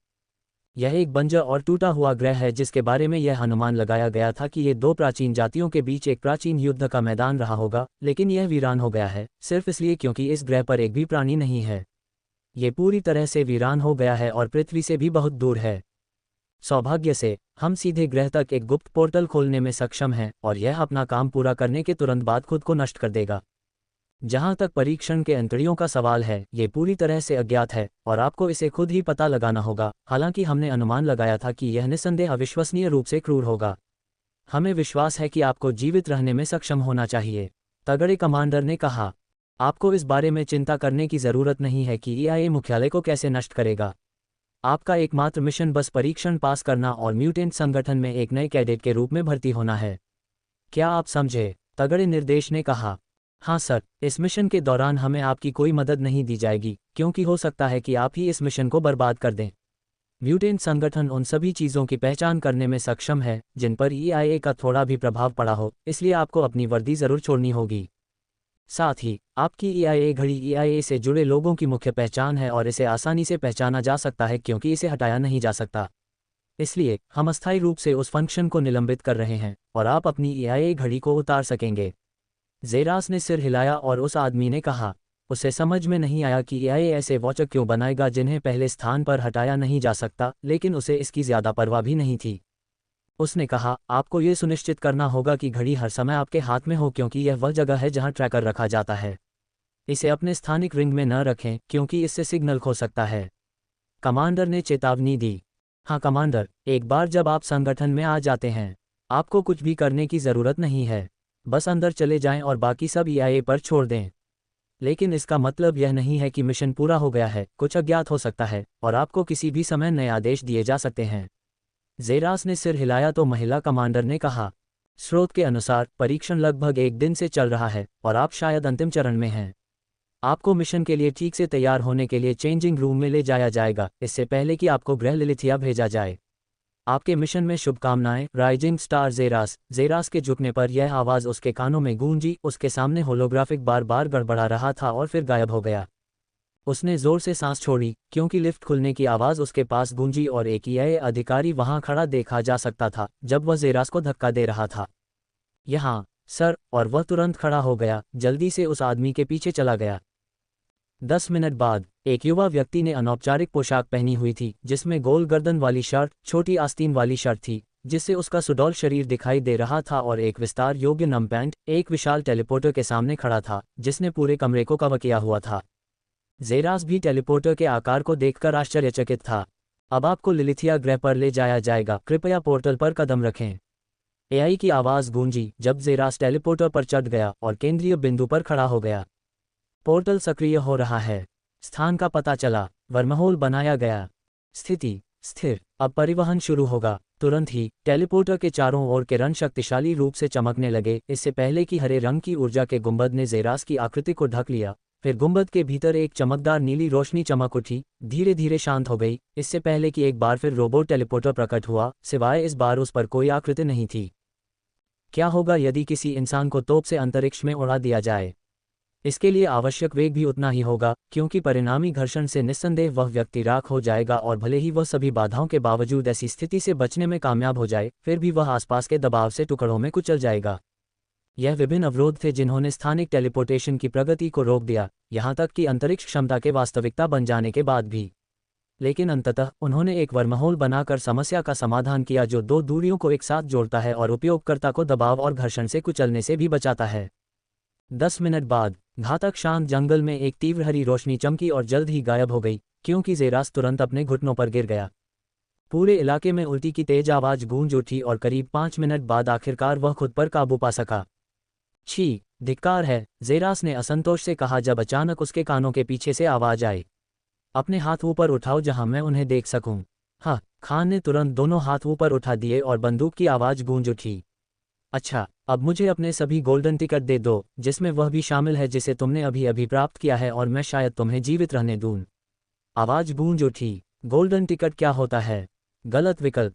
[SPEAKER 1] यह एक बंजर और टूटा हुआ ग्रह है जिसके बारे में यह अनुमान लगाया गया था कि ये दो प्राचीन जातियों के बीच एक प्राचीन युद्ध का मैदान रहा होगा, लेकिन यह वीरान हो गया है सिर्फ इसलिए क्योंकि इस ग्रह पर एक भी प्राणी नहीं है। ये पूरी तरह से वीरान हो गया है और पृथ्वी से भी बहुत दूर है। सौभाग्य से हम सीधे ग्रह तक एक गुप्त पोर्टल खोलने में सक्षम हैं और यह अपना काम पूरा करने के तुरंत बाद खुद को नष्ट कर देगा। जहां तक परीक्षण के अंतड़ियों का सवाल है, ये पूरी तरह से अज्ञात है और आपको इसे खुद ही पता लगाना होगा। हालांकि हमने अनुमान लगाया था कि यह निस्संदेह अविश्वसनीय रूप से क्रूर होगा। हमें विश्वास है कि आपको जीवित रहने में सक्षम होना चाहिए, तगड़े कमांडर ने कहा। आपको इस बारे में चिंता करने की ज़रूरत नहीं है कि ईआईए मुख्यालय को कैसे नष्ट करेगा। आपका एकमात्र मिशन बस परीक्षण पास करना और म्यूटेंट संगठन में एक नए कैडेट के रूप में भर्ती होना है। क्या आप समझे? तगड़े निर्देश ने कहा। हाँ सर, इस मिशन के दौरान हमें आपकी कोई मदद नहीं दी जाएगी, क्योंकि हो सकता है कि आप ही इस मिशन को बर्बाद कर दें। म्यूटेंट संगठन उन सभी चीज़ों की पहचान करने में सक्षम है जिन पर ईआईए का थोड़ा भी प्रभाव पड़ा हो, इसलिए आपको अपनी वर्दी ज़रूर छोड़नी होगी। साथ ही आपकी ईआईए घड़ी ईआईए से जुड़े लोगों की मुख्य पहचान है और इसे आसानी से पहचाना जा सकता है क्योंकि इसे हटाया नहीं जा सकता। इसलिए हम अस्थायी रूप से उस फंक्शन को निलंबित कर रहे हैं और आप अपनी ईआईए घड़ी को उतार सकेंगे। ज़ेरास ने सिर हिलाया और उस आदमी ने कहा, उसे समझ में नहीं आया कि ईआईए ऐसे वॉचर क्यों बनाएगा जिन्हें पहले स्थान पर हटाया नहीं जा सकता, लेकिन उसे इसकी ज़्यादा परवाह भी नहीं थी। उसने कहा, आपको ये सुनिश्चित करना होगा कि घड़ी हर समय आपके हाथ में हो क्योंकि यह वह जगह है जहां ट्रैकर रखा जाता है। इसे अपने स्थानिक रिंग में न रखें क्योंकि इससे सिग्नल खो सकता है। कमांडर ने चेतावनी दी। हाँ कमांडर, एक बार जब आप संगठन में आ जाते हैं, आपको कुछ भी करने की ज़रूरत नहीं है। बस अंदर चले जाएं और बाकी सब ईआईए पर छोड़ दें। लेकिन इसका मतलब यह नहीं है कि मिशन पूरा हो गया है, कुछ अज्ञात हो सकता है और आपको किसी भी समय नए आदेश दिए जा सकते हैं। ज़ेरास ने सिर हिलाया तो महिला कमांडर ने कहा, स्रोत के अनुसार परीक्षण लगभग एक दिन से चल रहा है और आप शायद अंतिम चरण में हैं। आपको मिशन के लिए ठीक से तैयार होने के लिए चेंजिंग रूम में ले जाया जाएगा, इससे पहले कि आपको ग्रह लिलिथिया भेजा जाए। आपके मिशन में शुभकामनाएं, राइजिंग स्टार जेरास। जेरास के झुकने पर यह आवाज़ उसके कानों में गूंजी। उसके सामने होलोग्राफिक बार बार गड़बड़ा रहा था और फिर गायब हो गया। उसने जोर से सांस छोड़ी क्योंकि लिफ्ट खुलने की आवाज़ उसके पास गूंजी और एक ईआईए अधिकारी वहां खड़ा देखा जा सकता था जब वह जेरास को धक्का दे रहा था। यहाँ सर, और वह तुरंत खड़ा हो गया, जल्दी से उस आदमी के पीछे चला गया। 10 मिनट बाद एक युवा व्यक्ति ने अनौपचारिक पोशाक पहनी हुई थी जिसमें गोल गर्दन वाली शर्ट, छोटी आस्तीन वाली शर्ट थी जिससे उसका सुडौल शरीर दिखाई दे रहा था और एक विस्तार योग्य नम पैंट एक विशाल टेलीपोर्टर के सामने खड़ा था जिसने पूरे कमरे को कवर किया हुआ था। जेरास भी टेलीपोर्टर के आकार को देखकर आश्चर्यचकित था। अब आपको लिलिथिया ग्रह पर ले जाया जाएगा, कृपया पोर्टल पर कदम रखें। एआई की आवाज़ गूंजी जब जेरास टेलीपोर्टर पर चढ़ गया और केंद्रीय बिंदु पर खड़ा हो गया। पोर्टल सक्रिय हो रहा है। स्थान का पता चला, वर्महोल बनाया गया। स्थिति स्थिर। अब परिवहन शुरू होगा। तुरंत ही टेलीपोर्टर के चारों ओर के रंग शक्तिशाली रूप से चमकने लगे। इससे पहले कि हरे रंग की ऊर्जा के गुंबद ने जेरास की आकृति को ढक लिया, फिर गुंबद के भीतर एक चमकदार नीली रोशनी चमक उठी, धीरे धीरे शांत हो गई। इससे पहले कि एक बार फिर रोबोट टेलीपोर्टर प्रकट हुआ, सिवाय इस बार उस पर कोई आकृति नहीं थी। क्या होगा यदि किसी इंसान को तोप से अंतरिक्ष में उड़ा दिया जाए? इसके लिए आवश्यक वेग भी उतना ही होगा, क्योंकि परिणामी घर्षण से निस्संदेह वह व्यक्ति राख हो जाएगा और भले ही वह सभी बाधाओं के बावजूद ऐसी स्थिति से बचने में कामयाब हो जाए, फिर भी वह आसपास के दबाव से टुकड़ों में कुचल जाएगा। यह विभिन्न अवरोध थे जिन्होंने स्थानिक टेलीपोर्टेशन की प्रगति को रोक दिया, यहाँ तक कि अंतरिक्ष क्षमता के वास्तविकता बन जाने के बाद भी। लेकिन अंततः उन्होंने एक वर्महोल बनाकर समस्या का समाधान किया जो दो दूरियों को एक साथ जोड़ता है और उपयोगकर्ता को दबाव और घर्षण से कुचलने से भी बचाता है। 10 मिनट बाद घातक शांत जंगल में एक तीव्र हरी रोशनी चमकी और जल्द ही गायब हो गई, क्योंकि जेरास तुरंत अपने घुटनों पर गिर गया। पूरे इलाके में उल्टी की तेज आवाज गूंज उठी और करीब 5 मिनट बाद आखिरकार वह खुद पर काबू पा सका। छी, धिक्कार है, जेरास ने असंतोष से कहा जब अचानक उसके कानों के पीछे से आवाज आई। अपने हाथ ऊपर उठाओ जहां मैं उन्हें देख सकूं। हाँ, खान ने तुरंत दोनों हाथ ऊपर उठा दिए और बंदूक की आवाज गूंज उठी। अच्छा, अब मुझे अपने सभी गोल्डन टिकट दे दो, जिसमें वह भी शामिल है जिसे तुमने अभी अभी प्राप्त किया है, और मैं शायद तुम्हें जीवित रहने दूं। आवाज गूंज उठी। गोल्डन टिकट क्या होता है? गलत विकल्प।